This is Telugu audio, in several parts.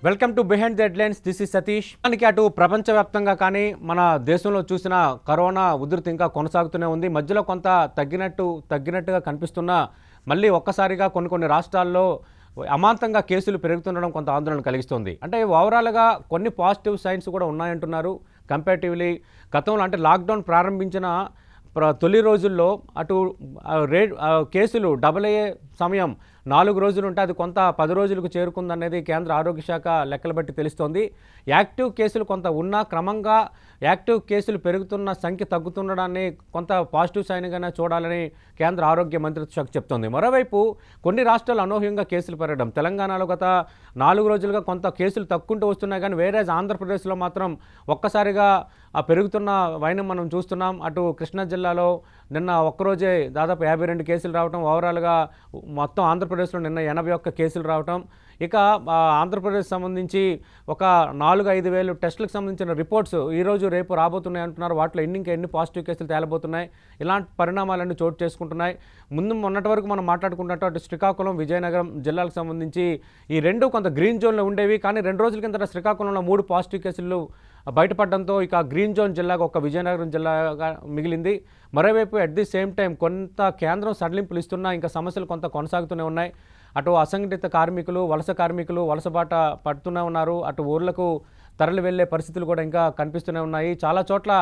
Welcome to behind the headlines. This is Satish. మనకి అటు ప్రపంచవ్యాప్తంగా కానీ మన దేశంలో చూసిన కరోనా ఉధృతి ఇంకా కొనసాగుతూనే ఉంది. మధ్యలో కొంత తగ్గినట్టుగా కనిపిస్తున్నా మళ్ళీ ఒక్కసారిగా కొన్ని రాష్ట్రాల్లో అమాంతంగా కేసులు పెరుగుతుండడం కొంత ఆందోళన కలిగిస్తుంది. అంటే ఓవరాల్గా కొన్ని పాజిటివ్ సైన్స్ కూడా ఉన్నాయంటున్నారు. కంపారిటివ్లీ గతంలో అంటే లాక్డౌన్ ప్రారంభించిన తొలి రోజుల్లో అటు కేసులు డబుల్ అయ్యే సమయం 4 రోజులు ఉంటే అది కొంత 10 రోజులకు చేరుకుందనేది కేంద్ర ఆరోగ్య శాఖ లెక్కలు బట్టి తెలుస్తోంది. యాక్టివ్ కేసులు కొంత ఉన్నా క్రమంగా యాక్టివ్ కేసులు పెరుగుతున్న సంఖ్య తగ్గుతుండడాన్ని కొంత పాజిటివ్ సైన్గానే చూడాలని కేంద్ర ఆరోగ్య మంత్రిత్వ శాఖ చెప్తోంది. మరోవైపు కొన్ని రాష్ట్రాలు అనూహ్యంగా కేసులు పెరగడం, తెలంగాణలో గత 4 రోజులుగా కొంత కేసులు తగ్గుకుంటూ వస్తున్నాయి. కానీ వేరే ఆంధ్రప్రదేశ్లో మాత్రం ఒక్కసారిగా పెరుగుతున్న వైనం మనం చూస్తున్నాం. అటు కృష్ణా జిల్లాలో నిన్న ఒక్కరోజే దాదాపు 52 కేసులు రావటం, ఓవరాల్గా మొత్తం ఆంధ్రప్రదేశ్లో నిన్న 81 కేసులు రావటం. ఇక ఆంధ్రప్రదేశ్ సంబంధించి ఒక 4-5 వేలు టెస్టులకు సంబంధించిన రిపోర్ట్స్ ఈరోజు రేపు రాబోతున్నాయి అంటున్నారు. వాటిలో ఎన్ని పాజిటివ్ కేసులు తేలబోతున్నాయి. ఇలాంటి పరిణామాలన్నీ చోటు చేసుకుంటున్నాయి. మొన్నటి వరకు మనం మాట్లాడుకున్నట్టు అటు శ్రీకాకుళం, విజయనగరం జిల్లాలకు సంబంధించి ఈ రెండు కొంత గ్రీన్ జోన్లో ఉండేవి. కానీ 2 రోజుల కిందట శ్రీకాకుళంలో 3 పాజిటివ్ కేసులు బయటపడడంతో ఇక గ్రీన్ జోన్ జిల్లాగా ఒక విజయనగరం జిల్లాగా మిగిలింది. మరోవైపు అట్ ది సేమ్ టైం కొంత కేంద్రం సడలింపులు ఇస్తున్నా ఇంకా సమస్యలు కొంత కొనసాగుతూనే ఉన్నాయి. అటు అసంఘటిత కార్మికులు, వలస కార్మికులు వలసబాట పడుతూనే ఉన్నారు. అటు ఊర్లకు తరలి వెళ్లే పరిస్థితులు కూడా ఇంకా కనిపిస్తూనే ఉన్నాయి. చాలా చోట్ల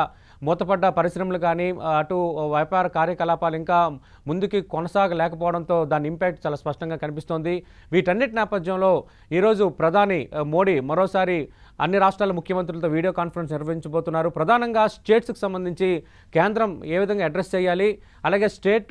మూతపడ్డ పరిశ్రమలు కానీ అటు వ్యాపార కార్యకలాపాలు ఇంకా ముందుకి కొనసాగలేకపోవడంతో దాని ఇంపాక్ట్ చాలా స్పష్టంగా కనిపిస్తోంది. వీటన్నిటి నేపథ్యంలో ఈరోజు ప్రధాని మోడీ మరోసారి అన్ని రాష్ట్రాల ముఖ్యమంత్రులతో వీడియో కాన్ఫరెన్స్ నిర్వహించబోతున్నారు. ప్రధానంగా స్టేట్స్కి సంబంధించి కేంద్రం ఏ విధంగా అడ్రస్ చేయాలి, అలాగే state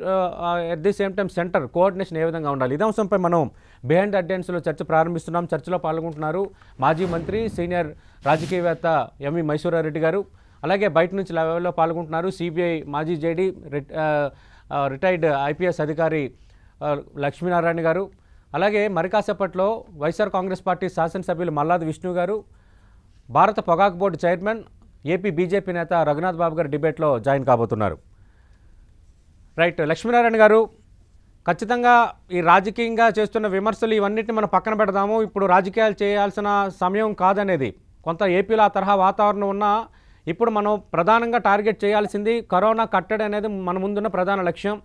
at the same time centre coordination ఏ విధంగా ఉండాలి, ఇదే అంశంపై మనం బిహైండ్ ది హెడ్లైన్స్లో చర్చ ప్రారంభిస్తున్నాం. చర్చలో పాల్గొంటున్నారు మాజీ మంత్రి, సీనియర్ రాజకీయవేత్త ఎంవి మైసూరారెడ్డి గారు. అలాగే బయట నుంచి లెవెల్లో పాల్గొంటున్నారు సిబిఐ మాజీ జేడీ, రిటైర్డ్ ఐపీఎస్ అధికారి లక్ష్మీనారాయణ గారు. అలాగే మరి కాసేపట్లో వైఎస్ఆర్ కాంగ్రెస్ పార్టీ శాసనసభ్యులు మల్లాది విష్ణు గారు, భారత పొగాకు బోర్డు చైర్మన్, ఏపీ బీజేపీ నేత రఘునాథ్ బాబు గారు డిబేట్లో జాయిన్ కాబోతున్నారు. రైట్, లక్ష్మీనారాయణ గారు, ఖచ్చితంగా ఈ రాజకీయంగా చేస్తున్న విమర్శలు ఇవన్నిటిని మనం పక్కన పెడదాము. ఇప్పుడు రాజకీయాలు చేయాల్సిన సమయం కాదనేది కొంత ఏపీలో ఆ తరహా వాతావరణం ఉన్నా ఇప్పుడు మనం ప్రధానంగా టార్గెట్ చేయాల్సింది కరోనా కట్టడి అనేది మన ముందున్న ప్రధాన లక్ష్యం.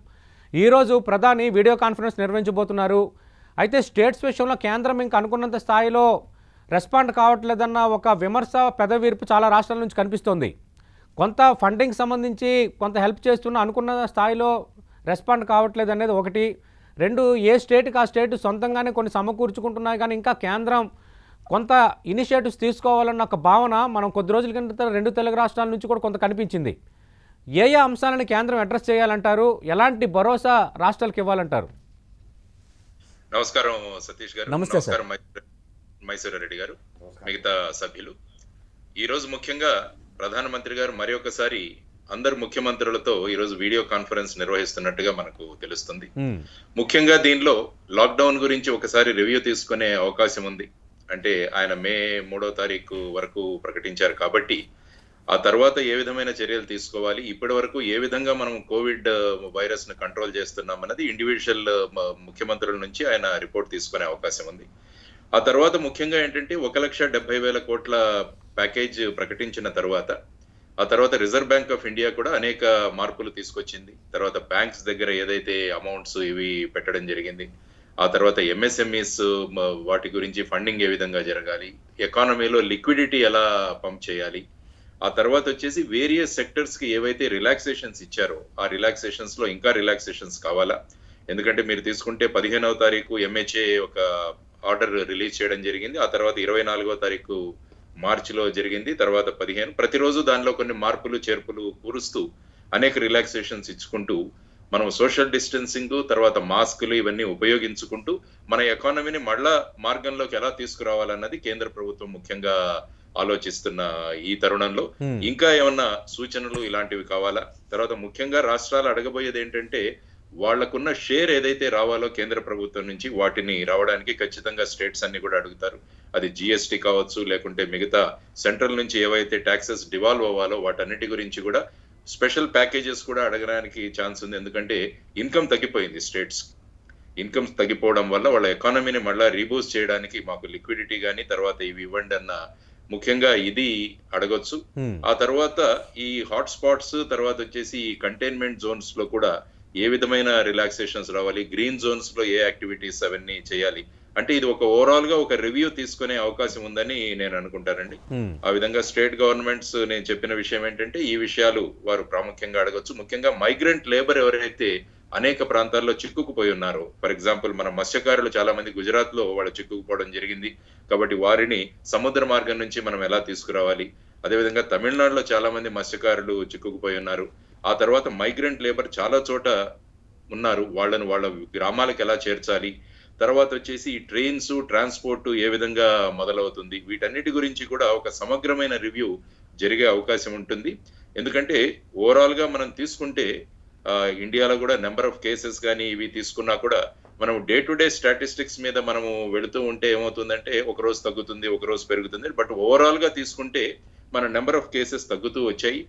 ఈరోజు ప్రధాని వీడియో కాన్ఫరెన్స్ నిర్వహించబోతున్నారు. అయితే స్టేట్స్ విషయంలో కేంద్రం ఇంకా అనుకున్నంత స్థాయిలో రెస్పాండ్ కావట్లేదన్న ఒక విమర్శ పెదవిరుపు చాలా రాష్ట్రాల నుంచి కనిపిస్తోంది. కొంత ఫండింగ్ సంబంధించి కొంత హెల్ప్ చేస్తున్న అనుకున్న స్థాయిలో రెస్పాండ్ కావట్లేదు అనేది ఒకటి. 2, ఏ స్టేట్కి ఆ స్టేట్ సొంతంగానే కొన్ని సమకూర్చుకుంటున్నాయి. కానీ ఇంకా కేంద్రం కొంత ఇనిషియేటివ్స్ తీసుకోవాలన్న ఒక భావన మనం కొద్ది రోజుల కింద 2 తెలుగు రాష్ట్రాల నుంచి కూడా కొంత కనిపించింది. ఏ అంశాలను కేంద్రం అడ్రస్ చేయాలంటారు, ఎలాంటి భరోసా రాష్ట్రాలకు ఇవ్వాలంటారు? నమస్కారం సతీష్ గారు. నమస్కారం మైసూరారెడ్డి గారు, మిగతా సభ్యులు. ఈరోజు ముఖ్యంగా ప్రధానమంత్రి గారు మరి ఒకసారి అందరు ముఖ్యమంత్రులతో ఈరోజు వీడియో కాన్ఫరెన్స్ నిర్వహిస్తున్నట్టుగా మనకు తెలుస్తుంది. ముఖ్యంగా దీనిలో లాక్డౌన్ గురించి ఒకసారి రివ్యూ తీసుకునే అవకాశం ఉంది. అంటే ఆయన మే 3వ తారీఖు వరకు ప్రకటించారు కాబట్టి ఆ తర్వాత ఏ విధమైన చర్యలు తీసుకోవాలి, ఇప్పటి వరకు ఏ విధంగా మనం కోవిడ్ వైరస్ ను కంట్రోల్ చేస్తున్నాం అన్నది ఇండివిజువల్ ముఖ్యమంత్రుల నుంచి ఆయన రిపోర్ట్ తీసుకునే అవకాశం ఉంది. ఆ తర్వాత ముఖ్యంగా ఏంటంటే 1,70,000 కోట్ల ప్యాకేజ్ ప్రకటించిన తర్వాత ఆ తర్వాత రిజర్వ్ బ్యాంక్ ఆఫ్ ఇండియా కూడా అనేక మార్పులు తీసుకొచ్చింది. తర్వాత బ్యాంక్స్ దగ్గర ఏదైతే అమౌంట్స్ ఇవి పెట్టడం జరిగింది. ఆ తర్వాత ఎంఎస్ఎంఈస్ వాటి గురించి ఫండింగ్ ఏ విధంగా జరగాలి, ఎకానమీలో లిక్విడిటీ ఎలా పంప్ చేయాలి, ఆ తర్వాత వచ్చేసి వేరియస్ సెక్టర్స్ కి ఏవైతే రిలాక్సేషన్స్ ఇచ్చారో ఆ రిలాక్సేషన్స్ లో ఇంకా రిలాక్సేషన్స్ కావాలా. ఎందుకంటే మీరు తీసుకుంటే 15వ తారీఖు ఎంహెచ్ఏ ఒక ఆర్డర్ రిలీజ్ చేయడం జరిగింది. ఆ తర్వాత 24వ తారీఖు మార్చిలో జరిగింది. తర్వాత 15 ప్రతిరోజు దానిలో కొన్ని మార్పులు చేర్పులు కూరుస్తూ అనేక రిలాక్సేషన్స్ ఇచ్చుకుంటూ మనం సోషల్ డిస్టెన్సింగ్, తర్వాత మాస్కులు ఇవన్నీ ఉపయోగించుకుంటూ మన ఎకానమీని మళ్ళా మార్గంలోకి ఎలా తీసుకురావాలన్నది కేంద్ర ప్రభుత్వం ముఖ్యంగా ఆలోచిస్తున్న ఈ తరుణంలో ఇంకా ఏమన్నా సూచనలు ఇలాంటివి కావాలా. తర్వాత ముఖ్యంగా రాష్ట్రాలు అడగబోయేది ఏంటంటే వాళ్లకున్న షేర్ ఏదైతే రావాలో కేంద్ర ప్రభుత్వం నుంచి వాటిని రావడానికి ఖచ్చితంగా స్టేట్స్ అన్ని కూడా అడుగుతారు. అది జిఎస్టీ కావచ్చు, లేకుంటే మిగతా సెంట్రల్ నుంచి ఏవైతే ట్యాక్సెస్ డివాల్వ్ అవ్వాలో వాటన్నిటి గురించి కూడా స్పెషల్ ప్యాకేజెస్ కూడా అడగడానికి ఛాన్స్ ఉంది. ఎందుకంటే ఇన్కమ్ తగ్గిపోయింది స్టేట్స్. ఇన్కమ్స్ తగ్గిపోవడం వల్ల వాళ్ళ ఎకానమీని మళ్ళీ రీబూస్ట్ చేయడానికి మాకు లిక్విడిటీ కానీ తర్వాత ఇవి ఇవ్వండి అన్న ముఖ్యంగా ఇది అడగొచ్చు. ఆ తర్వాత ఈ హాట్ స్పాట్స్ తర్వాత వచ్చేసి ఈ కంటైన్మెంట్ జోన్స్ లో కూడా ఏ విధమైన రిలాక్సేషన్స్ రావాలి, గ్రీన్ జోన్స్ లో ఏ యాక్టివిటీస్ అవన్నీ చేయాలి అంటే ఇది ఒక ఓవరాల్ గా ఒక రివ్యూ తీసుకునే అవకాశం ఉందని నేను అనుకుంటానండి. ఆ విధంగా స్టేట్ గవర్నమెంట్స్ నేను చెప్పిన విషయం ఏంటంటే ఈ విషయాలు వారు ప్రాముఖ్యంగా అడగొచ్చు. ముఖ్యంగా మైగ్రెంట్ లేబర్ ఎవరైతే అనేక ప్రాంతాల్లో చిక్కుకుపోయి ఉన్నారు, ఫర్ ఎగ్జాంపుల్ మన మత్స్యకారులు చాలా మంది గుజరాత్ లో వాళ్ళు చిక్కుకుపోవడం జరిగింది, కాబట్టి వారిని సముద్ర మార్గం నుంచి మనం ఎలా తీసుకురావాలి. అదేవిధంగా తమిళనాడులో చాలా మంది మత్స్యకారులు చిక్కుకుపోయి ఉన్నారు. ఆ తర్వాత మైగ్రెంట్ లేబర్ చాలా చోట ఉన్నారు, వాళ్ళను వాళ్ళ గ్రామాలకు ఎలా చేర్చాలి, తర్వాత వచ్చేసి ఈ ట్రైన్స్ ట్రాన్స్పోర్ట్ ఏ విధంగా మొదలవుతుంది, వీటన్నిటి గురించి కూడా ఒక సమగ్రమైన రివ్యూ జరిగే అవకాశం ఉంటుంది. ఎందుకంటే ఓవరాల్ గా మనం తీసుకుంటే ఇండియాలో కూడా నెంబర్ ఆఫ్ కేసెస్ కానీ ఇవి తీసుకున్నా కూడా మనం డే టు డే స్టాటిస్టిక్స్ మీద మనము వెళుతూ ఉంటే ఏమవుతుందంటే ఒక రోజు తగ్గుతుంది ఒక రోజు పెరుగుతుంది, బట్ ఓవరాల్ గా తీసుకుంటే మన నెంబర్ ఆఫ్ కేసెస్ తగ్గుతూ వచ్చాయి.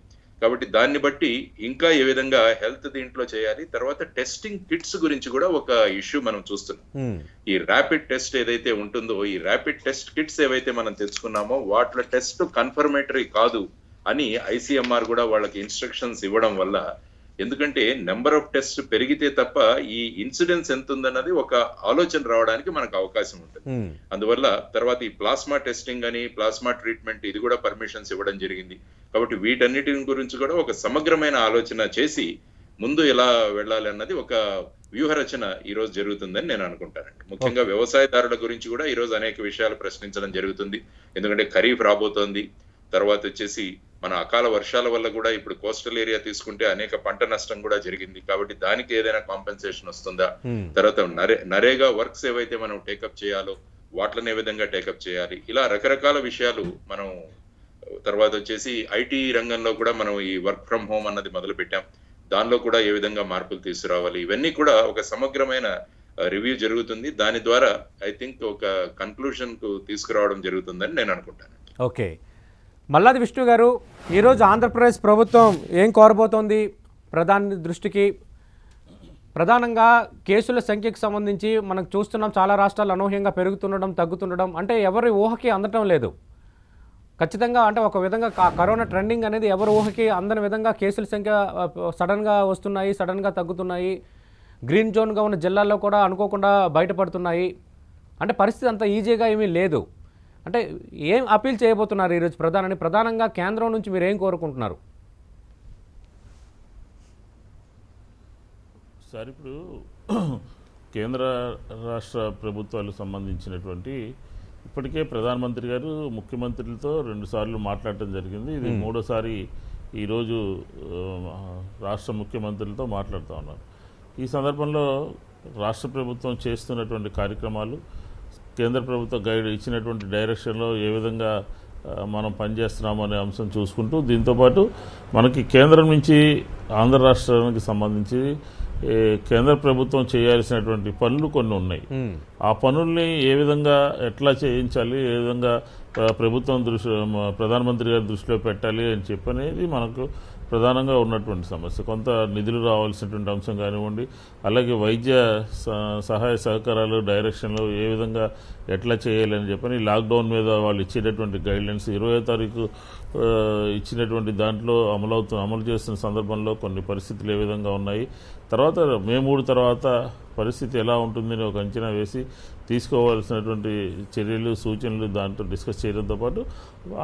కాబట్టి దాన్ని బట్టి ఇంకా ఏ విధంగా హెల్త్ దీంట్లో చేయాలి. తర్వాత టెస్టింగ్ కిట్స్ గురించి కూడా ఒక ఇష్యూ మనం చూస్తున్నాం. ఈ ర్యాపిడ్ టెస్ట్ ఏదైతే ఉంటుందో ఈ ర్యాపిడ్ టెస్ట్ కిట్స్ ఏవైతే మనం తెచ్చుకున్నామో వాటిలో టెస్ట్ కన్ఫర్మేటరీ కాదు అని ఐసీఎంఆర్ కూడా వాళ్ళకి ఇన్స్ట్రక్షన్స్ ఇవ్వడం వల్ల, ఎందుకంటే నెంబర్ ఆఫ్ టెస్ట్ పెరిగితే తప్ప ఈ ఇన్సిడెన్స్ ఎంత ఉందన్నది ఒక ఆలోచన రావడానికి మనకు అవకాశం ఉంటుంది. అందువల్ల తర్వాత ఈ ప్లాస్మా టెస్టింగ్ అని ప్లాస్మా ట్రీట్మెంట్ ఇది కూడా పర్మిషన్స్ ఇవ్వడం జరిగింది. కాబట్టి వీటన్నిటి గురించి కూడా ఒక సమగ్రమైన ఆలోచన చేసి ముందు ఎలా వెళ్ళాలి అన్నది ఒక వ్యూహరచన ఈ రోజు జరుగుతుందని నేను అనుకుంటానండి. ముఖ్యంగా వ్యవసాయదారుల గురించి కూడా ఈ రోజు అనేక విషయాలు ప్రశ్నించడం జరుగుతుంది. ఎందుకంటే ఖరీఫ్ రాబోతోంది, తర్వాత వచ్చేసి మన అకాల వర్షాల వల్ల కూడా ఇప్పుడు కోస్టల్ ఏరియా తీసుకుంటే అనేక పంట నష్టం కూడా జరిగింది, కాబట్టి దానికి ఏదైనా కాంపెన్సేషన్ వస్తుందా, తర్వాత నరేగా వర్క్స్ ఏవైతే మనం టేకప్ చేయాలో వాటిని ఏ విధంగా టేకప్ చేయాలి, ఇలా రకరకాల విషయాలు మనం. తర్వాత వచ్చేసి ఐటీ రంగంలో కూడా మనం ఈ వర్క్ ఫ్రమ్ హోమ్ అన్నది మొదలు పెట్టాం, దానిలో కూడా ఏ విధంగా మార్పులు తీసుకురావాలి, ఇవన్నీ కూడా ఒక సమగ్రమైన రివ్యూ జరుగుతుంది. దాని ద్వారా ఐ థింక్ ఒక కన్క్లూషన్ కు తీసుకురావడం జరుగుతుందని నేను అనుకుంటాను. ఓకే, మల్లాది విష్ణు గారు, ఈరోజు ఆంధ్రప్రదేశ్ ప్రభుత్వం ఏం కోరబోతోంది ప్రధాని దృష్టికి? ప్రధానంగా కేసుల సంఖ్యకు సంబంధించి మనం చూస్తున్నాం, చాలా రాష్ట్రాలు అనూహ్యంగా పెరుగుతుండడం తగ్గుతుండడం, అంటే ఎవరి ఊహకి అందటం లేదు. ఖచ్చితంగా అంటే ఒక విధంగా కరోనా ట్రెండింగ్ అనేది ఎవరి ఊహకి అందని విధంగా కేసుల సంఖ్య సడన్గా వస్తున్నాయి, సడన్గా తగ్గుతున్నాయి. గ్రీన్ జోన్గా ఉన్న జిల్లాల్లో కూడా అనుకోకుండా బయటపడుతున్నాయి. అంటే పరిస్థితి అంత ఈజీగా ఏమీ లేదు. అంటే ఏం అపీల్ చేయబోతున్నారు ఈరోజు ప్రధానంగా కేంద్రం నుంచి మీరు ఏం కోరుకుంటున్నారు? సార్, ఇప్పుడు కేంద్ర రాష్ట్ర ప్రభుత్వాలకు సంబంధించినటువంటి ఇప్పటికే ప్రధానమంత్రి గారు ముఖ్యమంత్రులతో 2 సార్లు మాట్లాడటం జరిగింది. ఇది 3వసారి ఈరోజు రాష్ట్ర ముఖ్యమంత్రులతో మాట్లాడుతూ ఉన్నారు. ఈ సందర్భంలో రాష్ట్ర ప్రభుత్వం చేస్తున్నటువంటి కార్యక్రమాలు, కేంద్ర ప్రభుత్వ గైడ్ ఇచ్చినటువంటి డైరెక్షన్లో ఏ విధంగా మనం పనిచేస్తున్నాము అనే అంశం చూసుకుంటూ, దీంతోపాటు మనకి కేంద్రం నుంచి ఆంధ్ర రాష్ట్రానికి సంబంధించి కేంద్ర ప్రభుత్వం చేయాల్సినటువంటి పనులు కొన్ని ఉన్నాయి. ఆ పనుల్ని ఏ విధంగా ఎట్లా చేయించాలి, ఏ విధంగా ప్రభుత్వం ప్రధానమంత్రి గారి దృష్టిలో పెట్టాలి అని చెప్పనేది మనకు ప్రధానంగా ఉన్నటువంటి సమస్య. కొంత నిధులు రావాల్సినటువంటి అంశం కానివ్వండి, అలాగే వైద్య సహాయ సహకారాలు డైరెక్షన్లో ఏ విధంగా ఎట్లా చేయాలని చెప్పని లాక్డౌన్ మీద వాళ్ళు ఇచ్చేటటువంటి గైడ్లైన్స్ 20వ తారీఖు ఇచ్చినటువంటి దాంట్లో అమలు చేస్తున్న సందర్భంలో కొన్ని పరిస్థితులు ఏ విధంగా ఉన్నాయి, తర్వాత మే 3 తర్వాత పరిస్థితి ఎలా ఉంటుందని ఒక అంచనా వేసి తీసుకోవాల్సినటువంటి చర్యలు సూచనలు దాంట్లో డిస్కస్ చేయడంతో పాటు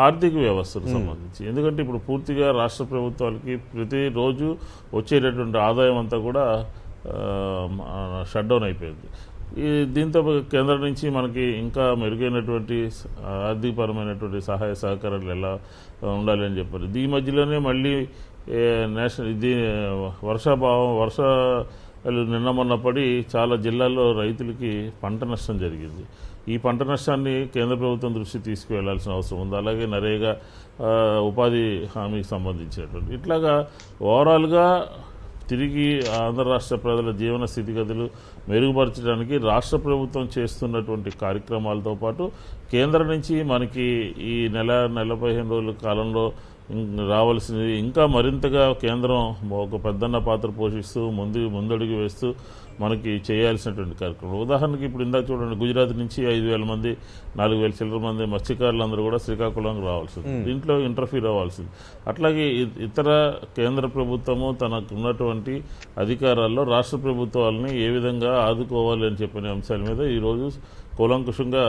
ఆర్థిక వ్యవస్థకు సంబంధించి, ఎందుకంటే ఇప్పుడు పూర్తిగా రాష్ట్ర ప్రభుత్వాలకి ప్రతిరోజు వచ్చేటటువంటి ఆదాయం అంతా కూడా షట్ డౌన్ అయిపోయింది. దీంతో కేంద్రం నుంచి మనకి ఇంకా మెరుగైనటువంటి ఆర్థికపరమైనటువంటి సహాయ సహకారాలు ఎలా ఉండాలి అని చెప్పారు. ఈ మధ్యలోనే మళ్ళీ వర్షాలు నిన్న మొన్న పడి చాలా జిల్లాల్లో రైతులకి పంట నష్టం జరిగింది. ఈ పంట నష్టాన్ని కేంద్ర ప్రభుత్వం దృష్టికి తీసుకువెళ్లాల్సిన అవసరం ఉంది. అలాగే నరేగా ఉపాధి హామీకి సంబంధించినటువంటి ఇట్లాగా ఓవరాల్గా తిరిగి ఆంధ్ర రాష్ట్ర ప్రజల జీవన స్థితిగతులు మెరుగుపరచడానికి రాష్ట్ర ప్రభుత్వం చేస్తున్నటువంటి కార్యక్రమాలతో పాటు కేంద్రం నుంచి మనకి ఈ నెల 15 రోజుల కాలంలో రావాల్సినది ఇంకా మరింతగా కేంద్రం ఒక పెద్దన్న పాత్ర పోషిస్తూ ముందడుగు వేస్తూ మనకి చేయాల్సినటువంటి కార్యక్రమం. ఉదాహరణకి ఇప్పుడు ఇందాక చూడండి, గుజరాత్ నుంచి 5,000 మంది 4,000 చిల్లర మంది మత్స్యకారులందరూ కూడా శ్రీకాకుళంకి రావాల్సింది, దీంట్లో ఇంటర్ఫీర్ అవ్వాల్సింది. అట్లాగే ఇతర కేంద్ర ప్రభుత్వము తనకు ఉన్నటువంటి అధికారాల్లో రాష్ట్ర ప్రభుత్వాలని ఏ విధంగా ఆదుకోవాలి అని చెప్పిన అంశాల మీద ఈరోజు కూలంకుషంగా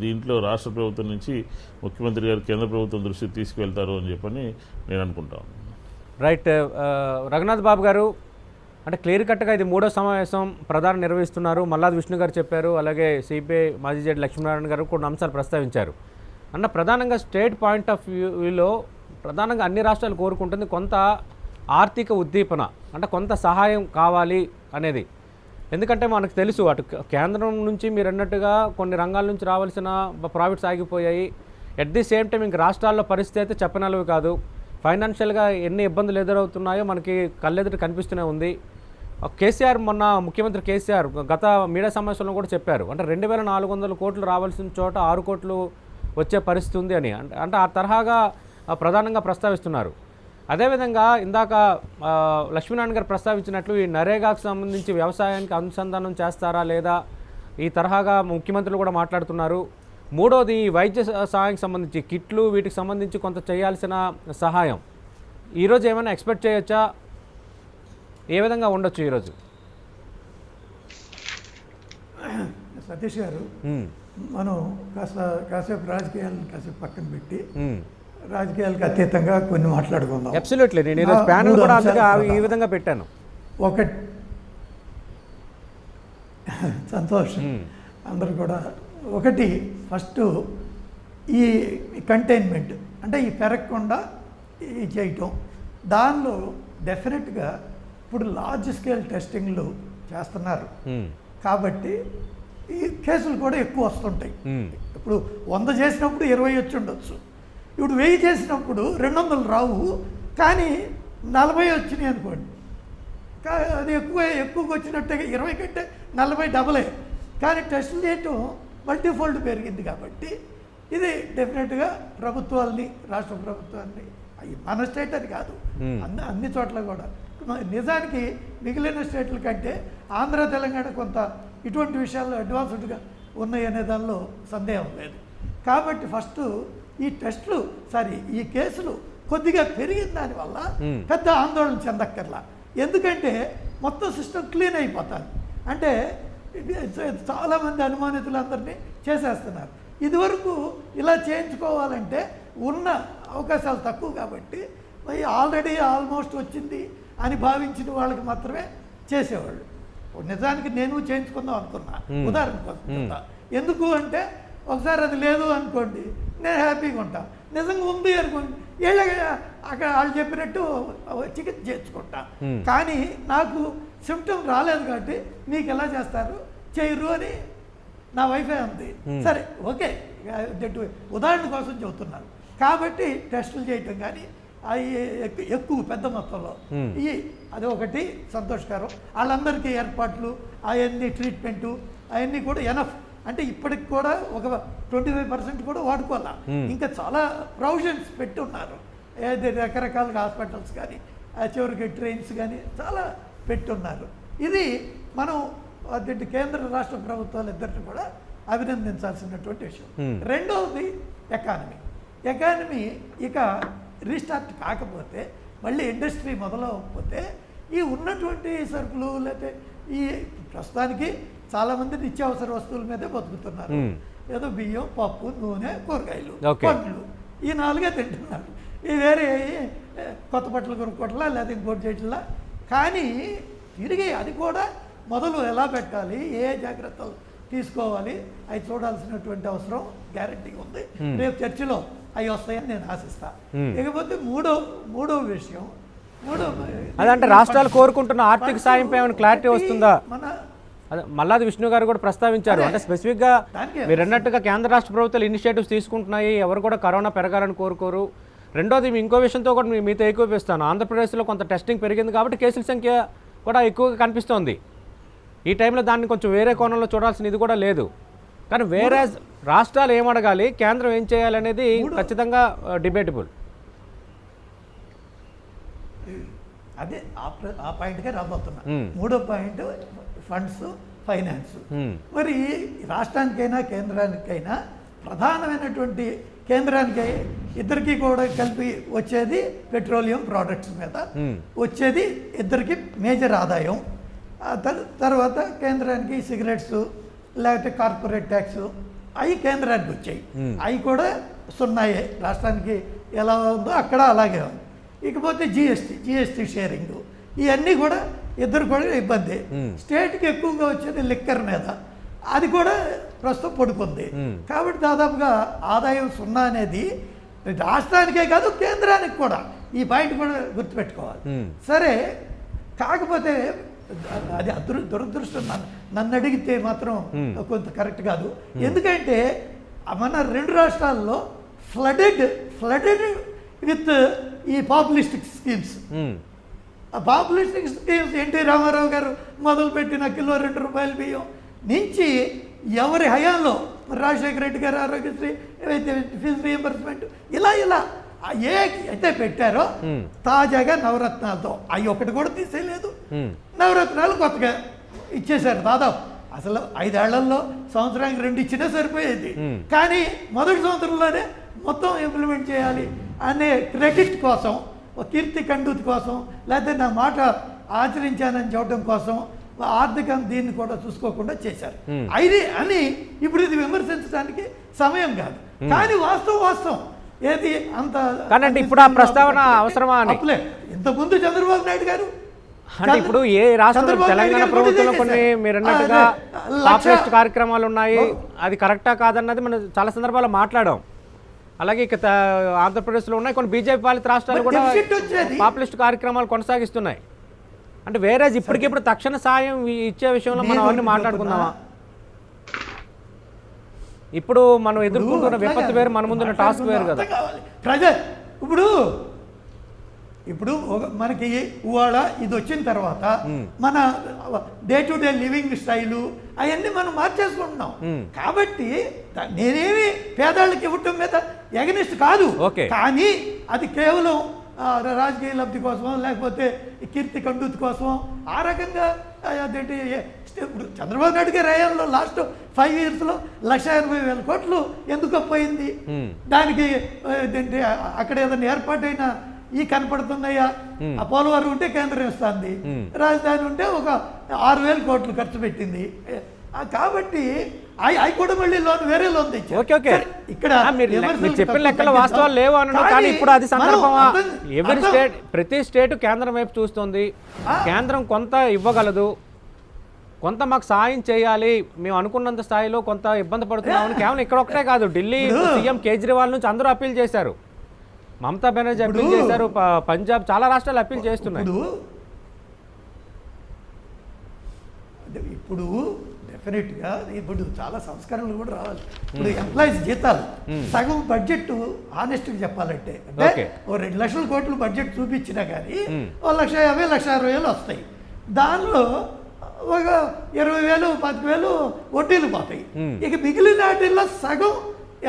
దీంట్లో రాష్ట్ర ప్రభుత్వం నుంచి ముఖ్యమంత్రి గారు కేంద్ర ప్రభుత్వం దృష్టికి తీసుకువెళ్తారు అని చెప్పని నేను అనుకుంటాను. రైట్. రఘునాథ్ బాబు గారు, అంటే క్లియర్ కట్గా ఇది 3వ సమావేశం ప్రధాని నిర్వహిస్తున్నారు. మల్లాది విష్ణు గారు చెప్పారు, అలాగే సిపిఐ మాజీ జడ్జి లక్ష్మీనారాయణ గారు కొన్ని అంశాలు ప్రస్తావించారు. అన్న ప్రధానంగా స్టేట్ పాయింట్ ఆఫ్ వ్యూలో ప్రధానంగా అన్ని రాష్ట్రాలు కోరుకుంటుంది కొంత ఆర్థిక ఉద్దీపన, అంటే కొంత సహాయం కావాలి అనేది. ఎందుకంటే మనకు తెలుసు అటు కేంద్రం నుంచి మీరు అన్నట్టుగా కొన్ని రంగాల నుంచి రావాల్సిన ప్రాఫిట్స్ ఆగిపోయాయి. ఎట్ ది సేమ్ టైం ఇంక రాష్ట్రాల్లో పరిస్థితి అయితే చెప్పనలవి కాదు. ఫైనాన్షియల్గా ఎన్ని ఇబ్బందులు ఎదురవుతున్నాయో మనకి కళ్ళెదురు కనిపిస్తూనే ఉంది. కేసీఆర్, మొన్న ముఖ్యమంత్రి కేసీఆర్ గత మీడియా సమావేశంలో కూడా చెప్పారు, అంటే 2,400 కోట్లు రావాల్సిన చోట 6 కోట్లు వచ్చే పరిస్థితి ఉంది అని. అంటే ఆ తరహాగా ప్రధానంగా ప్రస్తావిస్తున్నారు. అదేవిధంగా ఇందాక లక్ష్మీనారాయణ గారు ప్రస్తావించినట్లు ఈ నరేగాకు సంబంధించి వ్యవసాయానికి అనుసంధానం చేస్తారా లేదా ఈ తరహాగా ముఖ్యమంత్రులు కూడా మాట్లాడుతున్నారు. మూడోది వైద్య సహాయానికి సంబంధించి కిట్లు, వీటికి సంబంధించి కొంత చేయాల్సిన సహాయం ఈరోజు ఏమైనా ఎక్స్పెక్ట్ చేయొచ్చా? ఏ విధంగా ఉండొచ్చు ఈరోజు? సతీష్ గారు, మనం కాసేపు రాజకీయాలను కాసేపు పక్కన పెట్టి రాజకీయాలకు అతీతంగా కొన్ని మాట్లాడుకుందాం. అబ్సల్యూట్లీ. నేను ఈరోజు ప్యానెల్ కూడా అందుకే ఈ విధంగా పెట్టాను. సంతోషం అందరూ కూడా. ఒకటి, ఫస్ట్ ఈ కంటైన్మెంట్ అంటే ఈ పెరగకుండా ఈ చేయటం, దానిలో డెఫినెట్గా ఇప్పుడు లార్జ్ స్కేల్ టెస్టింగ్లు చేస్తున్నారు కాబట్టి ఈ కేసులు కూడా ఎక్కువ వస్తుంటాయి. ఇప్పుడు 100 చేసినప్పుడు 20 వచ్చి ఉండొచ్చు, ఇప్పుడు 1000 చేసినప్పుడు 200 రావు, కానీ 40 వచ్చినాయి అనుకోండి. అది ఎక్కువగా వచ్చినట్టుగా 20 కంటే 40 డబలే. కానీ టెస్టులు చేయటం మల్టీఫోల్డ్ పెరిగింది కాబట్టి ఇది డెఫినెట్గా ప్రభుత్వాలని, రాష్ట్ర ప్రభుత్వాన్ని, మన స్టేట్ అని కాదు, అన్ని చోట్ల కూడా. నిజానికి మిగిలిన స్టేట్ల కంటే ఆంధ్ర, తెలంగాణ కొంత ఇటువంటి విషయాల్లో అడ్వాన్స్డ్గా ఉన్నాయి అనే దానిలో సందేహం లేదు. కాబట్టి ఫస్ట్ ఈ టెస్టులు ఈ కేసులు కొద్దిగా పెరిగిన దానివల్ల పెద్ద ఆందోళన చెందక్కర్లా. ఎందుకంటే మొత్తం సిస్టమ్ క్లీన్ అయిపోతాను. అంటే చాలామంది అనుమానితులందరినీ చేసేస్తున్నారు. ఇదివరకు ఇలా చేయించుకోవాలంటే ఉన్న అవకాశాలు తక్కువ కాబట్టి ఆల్రెడీ ఆల్మోస్ట్ వచ్చింది అని భావించిన వాళ్ళకి మాత్రమే చేసేవాళ్ళు. నిజానికి నేను చేయించుకుందాం అనుకున్నా, ఉదాహరణ కోసం. ఎందుకు అంటే ఒకసారి అది లేదు అనుకోండి, నేను హ్యాపీగా ఉంటా. నిజంగా ఉంది అనుకోండి, అక్కడ వాళ్ళు చెప్పినట్టు చికిత్స చేయించుకుంటా. కానీ నాకు సిమ్టమ్ రాలేదు కాబట్టి మీకు ఎలా చేస్తారు, చేయరు అని నా వైఫే ఉంది. సరే, ఓకే, ఉదాహరణ కోసం చెబుతున్నాను. కాబట్టి టెస్టులు చేయటం కానీ అవి ఎక్కువ పెద్ద మొత్తంలో అది ఒకటి సంతోషకరం. వాళ్ళందరికీ ఏర్పాట్లు, అవన్నీ ట్రీట్మెంటు అవన్నీ కూడా ఎనఫ్. అంటే ఇప్పటికి కూడా ఒక 25% కూడా వాడుకోవాలా. ఇంకా చాలా ప్రొవిజన్స్ పెట్టి ఉన్నారు, రకరకాలుగా హాస్పిటల్స్ కానీ చివరికి ట్రైన్స్ కానీ చాలా పెట్టున్నారు. ఇది మనం కేంద్ర రాష్ట్ర ప్రభుత్వాలు ఇద్దరిని కూడా అభినందించాల్సినటువంటి విషయం. రెండవది ఎకానమీ ఇక రీస్టార్ట్ కాకపోతే, మళ్ళీ ఇండస్ట్రీ మొదలవకపోతే ఈ ఉన్నటువంటి సరుకులు లేకపోతే ఈ ప్రస్తుతానికి చాలామంది నిత్యావసర వస్తువుల మీదే బతుకుతున్నారు. ఏదో బియ్యం, పప్పు, నూనె, కూరగాయలు, పండ్లు, ఈ 4 తింటున్నారు. ఈ వేరే కొత్త బట్టలు కొనుక్కోవట్లా లేదా ఇంకోటి చేయట్లా. కానీ తిరిగి అది కూడా మొదలు ఎలా పెట్టాలి, ఏ జాగ్రత్తలు తీసుకోవాలి, అవి చూడాల్సినటువంటి అవసరం గ్యారెంటీగా ఉంది. రేపు చర్చలో అవి వస్తాయని నేను ఆశిస్తా. ఇకపోతే మూడో విషయం, అదంటే రాష్ట్రాలు కోరుకుంటున్న ఆర్థిక సాయంపై ఏమైనా క్లారిటీ వస్తుందా? అదే మల్లాది విష్ణు గారు కూడా ప్రస్తావించారు. అంటే స్పెసిఫిక్గా మీరు అన్నట్టుగా కేంద్ర రాష్ట్ర ప్రభుత్వాలు ఇనిషియేటివ్స్ తీసుకుంటున్నాయి, ఎవరు కూడా కరోనా పెరగాలని కోరుకోరు. రెండోది, ఇంకో విషయంతో కూడా మీతో ఏకీపిస్తాను. ఆంధ్రప్రదేశ్లో కొంత టెస్టింగ్ పెరిగింది కాబట్టి కేసుల సంఖ్య కూడా ఎక్కువగా కనిపిస్తోంది. ఈ టైంలో దాన్ని కొంచెం వేరే కోణంలో చూడాల్సిన ఇది కూడా లేదు. కానీ వేరే రాష్ట్రాలు ఏమడగాలి, కేంద్రం ఏం చేయాలనేది ఖచ్చితంగా డిబేటబుల్. అదే ఆ పాయింట్గా రాబోతున్నా. మూడో పాయింట్ ఫండ్స్, ఫైనాన్స్. మరి రాష్ట్రానికైనా కేంద్రానికైనా ప్రధానమైనటువంటి కేంద్రానికి ఇద్దరికి కూడా కలిపి వచ్చేది పెట్రోలియం ప్రోడక్ట్స్ మీద వచ్చేది ఇద్దరికి మేజర్ ఆదాయం. తర్వాత కేంద్రానికి సిగరెట్స్ లేకపోతే కార్పొరేట్ ట్యాక్స్ అవి కేంద్రానికి వచ్చాయి. అవి కూడా సున్నాయే, రాష్ట్రానికి ఎలా ఉందో అక్కడ అలాగే ఉంది. ఇకపోతే జిఎస్టీ షేరింగ్ ఇవన్నీ కూడా ఇద్దరు కూడా ఇబ్బంది. స్టేట్కి ఎక్కువగా వచ్చేది లిక్కర్ మీద, అది కూడా ప్రస్తుతం పడుకుంది. కాబట్టి దాదాపుగా ఆదాయం సున్నా అనేది రాష్ట్రానికే కాదు కేంద్రానికి కూడా, ఈ పాయింట్ కూడా గుర్తుపెట్టుకోవాలి. సరే, కాకపోతే అది దురదృష్టం. నన్ను అడిగితే మాత్రం కొంత కరెక్ట్ కాదు. ఎందుకంటే మన రెండు రాష్ట్రాల్లో ఫ్లడెడ్ విత్ ఈ పాపులిస్టిక్ స్కీమ్స్. ఆ పాపులిస్టిక్ స్కీమ్స్ ఎన్టీ రామారావు గారు మొదలుపెట్టిన కిలో 2 రూపాయల బియ్యం నుంచి ఎవరి హయాంలో రాజశేఖర రెడ్డి గారు ఆరోగ్యశ్రీ, ఫీజు రీఎంబర్స్మెంట్, ఇలా ఏ అయితే పెట్టారో తాజాగా నవరత్నాలతో అవి ఒకటి కూడా తీసేయలేదు. నవరత్నాలు కొత్తగా ఇచ్చేశారు. దాదాపు అసలు 5 ఏళ్లలో సంవత్సరానికి 2 ఇచ్చినా సరిపోయేది. కానీ మొదటి సంవత్సరంలోనే మొత్తం ఇంప్లిమెంట్ చేయాలి అనే క్రెడిట్ కోసం, కీర్తి కండూతి కోసం, లేకపోతే నా మాట ఆచరించానని చెప్పడం కోసం ఆర్థికం దీన్ని కూడా చూసుకోకుండా చేశారు. ఇది అని ఇప్పుడు ఇది విమర్శించడానికి సమయం కాదు. కానీ వాస్తవం ఏది అంత కానీ ఇప్పుడు ఆ ప్రస్తావన అవసరమా అని ఇంతకుముందు చంద్రబాబు నాయుడు గారు అంటే ఇప్పుడు ఏ రాష్ట్రం తెలంగాణ ప్రభుత్వంలో కొన్ని మీరు అన్నట్టుగా పాపులిస్ట్ కార్యక్రమాలు ఉన్నాయి, అది కరెక్టా కాదన్నది మనం చాలా సందర్భాల్లో మాట్లాడాం. అలాగే ఇక ఆంధ్రప్రదేశ్లో ఉన్నాయి కొన్ని బీజేపీ పాలిత రాష్ట్రాలు కూడా పాపులిస్ట్ కార్యక్రమాలు కొనసాగిస్తున్నాయి. అంటే వేరే ఇప్పటికిప్పుడు తక్షణ సాయం ఇచ్చే విషయంలో మనం అవన్నీ మాట్లాడుకుందామా? ఇప్పుడు మనం ఎదుర్కొంటున్న విపత్తు వేరు, మన ముందున్న టాస్క్ వేరు కదా. ఇప్పుడు మనకి ఇవాళ ఇది వచ్చిన తర్వాత మన day to day living style అవన్నీ మనం మార్చేసుకుంటున్నాం. కాబట్టి నేనేమి పేదవాళ్ళకి ఇవ్వటం మీద ఎగనిస్ట్ కాదు. కానీ అది కేవలం రాజకీయ లబ్ధి కోసం లేకపోతే కీర్తి కండూతి కోసం ఆ రకంగా అదేంటి. ఇప్పుడు చంద్రబాబు నాయుడు గారి హయాంలో లాస్ట్ 5 yearsలో 1,80,000 కోట్లు ఎందుకు పోయింది? దానికి ఏంటి అక్కడ ఏదైనా ఏర్పాటైన ఈ కనపడుతున్నాయా? ఆ పోలవరం ఉంటే కేంద్రం ఇస్తుంది, రాజధాని ఉంటే ఒక 6,000 కోట్లు ఖర్చు పెట్టింది. కాబట్టి అవి కూడా మళ్ళీ వేరే లోన్ తెచ్చారు. ఇక్కడ చెప్పిన లెక్కల వాస్తవాలు లేవు అన్నాడు. కానీ ఇప్పుడు అది సందర్భమా? ఎవరి స్టేట్, ప్రతి స్టేట్ కేంద్రం వైపు చూస్తుంది. కేంద్రం కొంత ఇవ్వగలదు, కొంత మాకు సాయం చేయాలి, మేము అనుకున్నంత స్థాయిలో కొంత ఇబ్బంది పడుతున్నామని కేవలం ఇక్కడ ఒకటే కాదు, ఢిల్లీ సీఎం కేజ్రీవాల్ నుంచి అందరూ అప్పీల్ చేశారు, మమతా బెనర్జీ అప్పీల్ చేశారు, పంజాబ్ చాలా రాష్ట్రాలు అప్పీల్ చేస్తున్నాయి. ఇప్పుడు డెఫినెట్గా ఇప్పుడు చాలా సంస్కరణలు కూడా రావాలి. ఇప్పుడు ఎంప్లాయీస్ జీతాలు సగం బడ్జెట్ ఆనెస్ట్గా చెప్పాలంటే అంటే ఓ 2 లక్షల కోట్లు బడ్జెట్ చూపించినా కానీ 1,50,000 1,60,000 వస్తాయి. దానిలో ఒక 20,000 10,000 వడ్డీలు పోతాయి. ఇక మిగిలిన వాటిల్లో సగం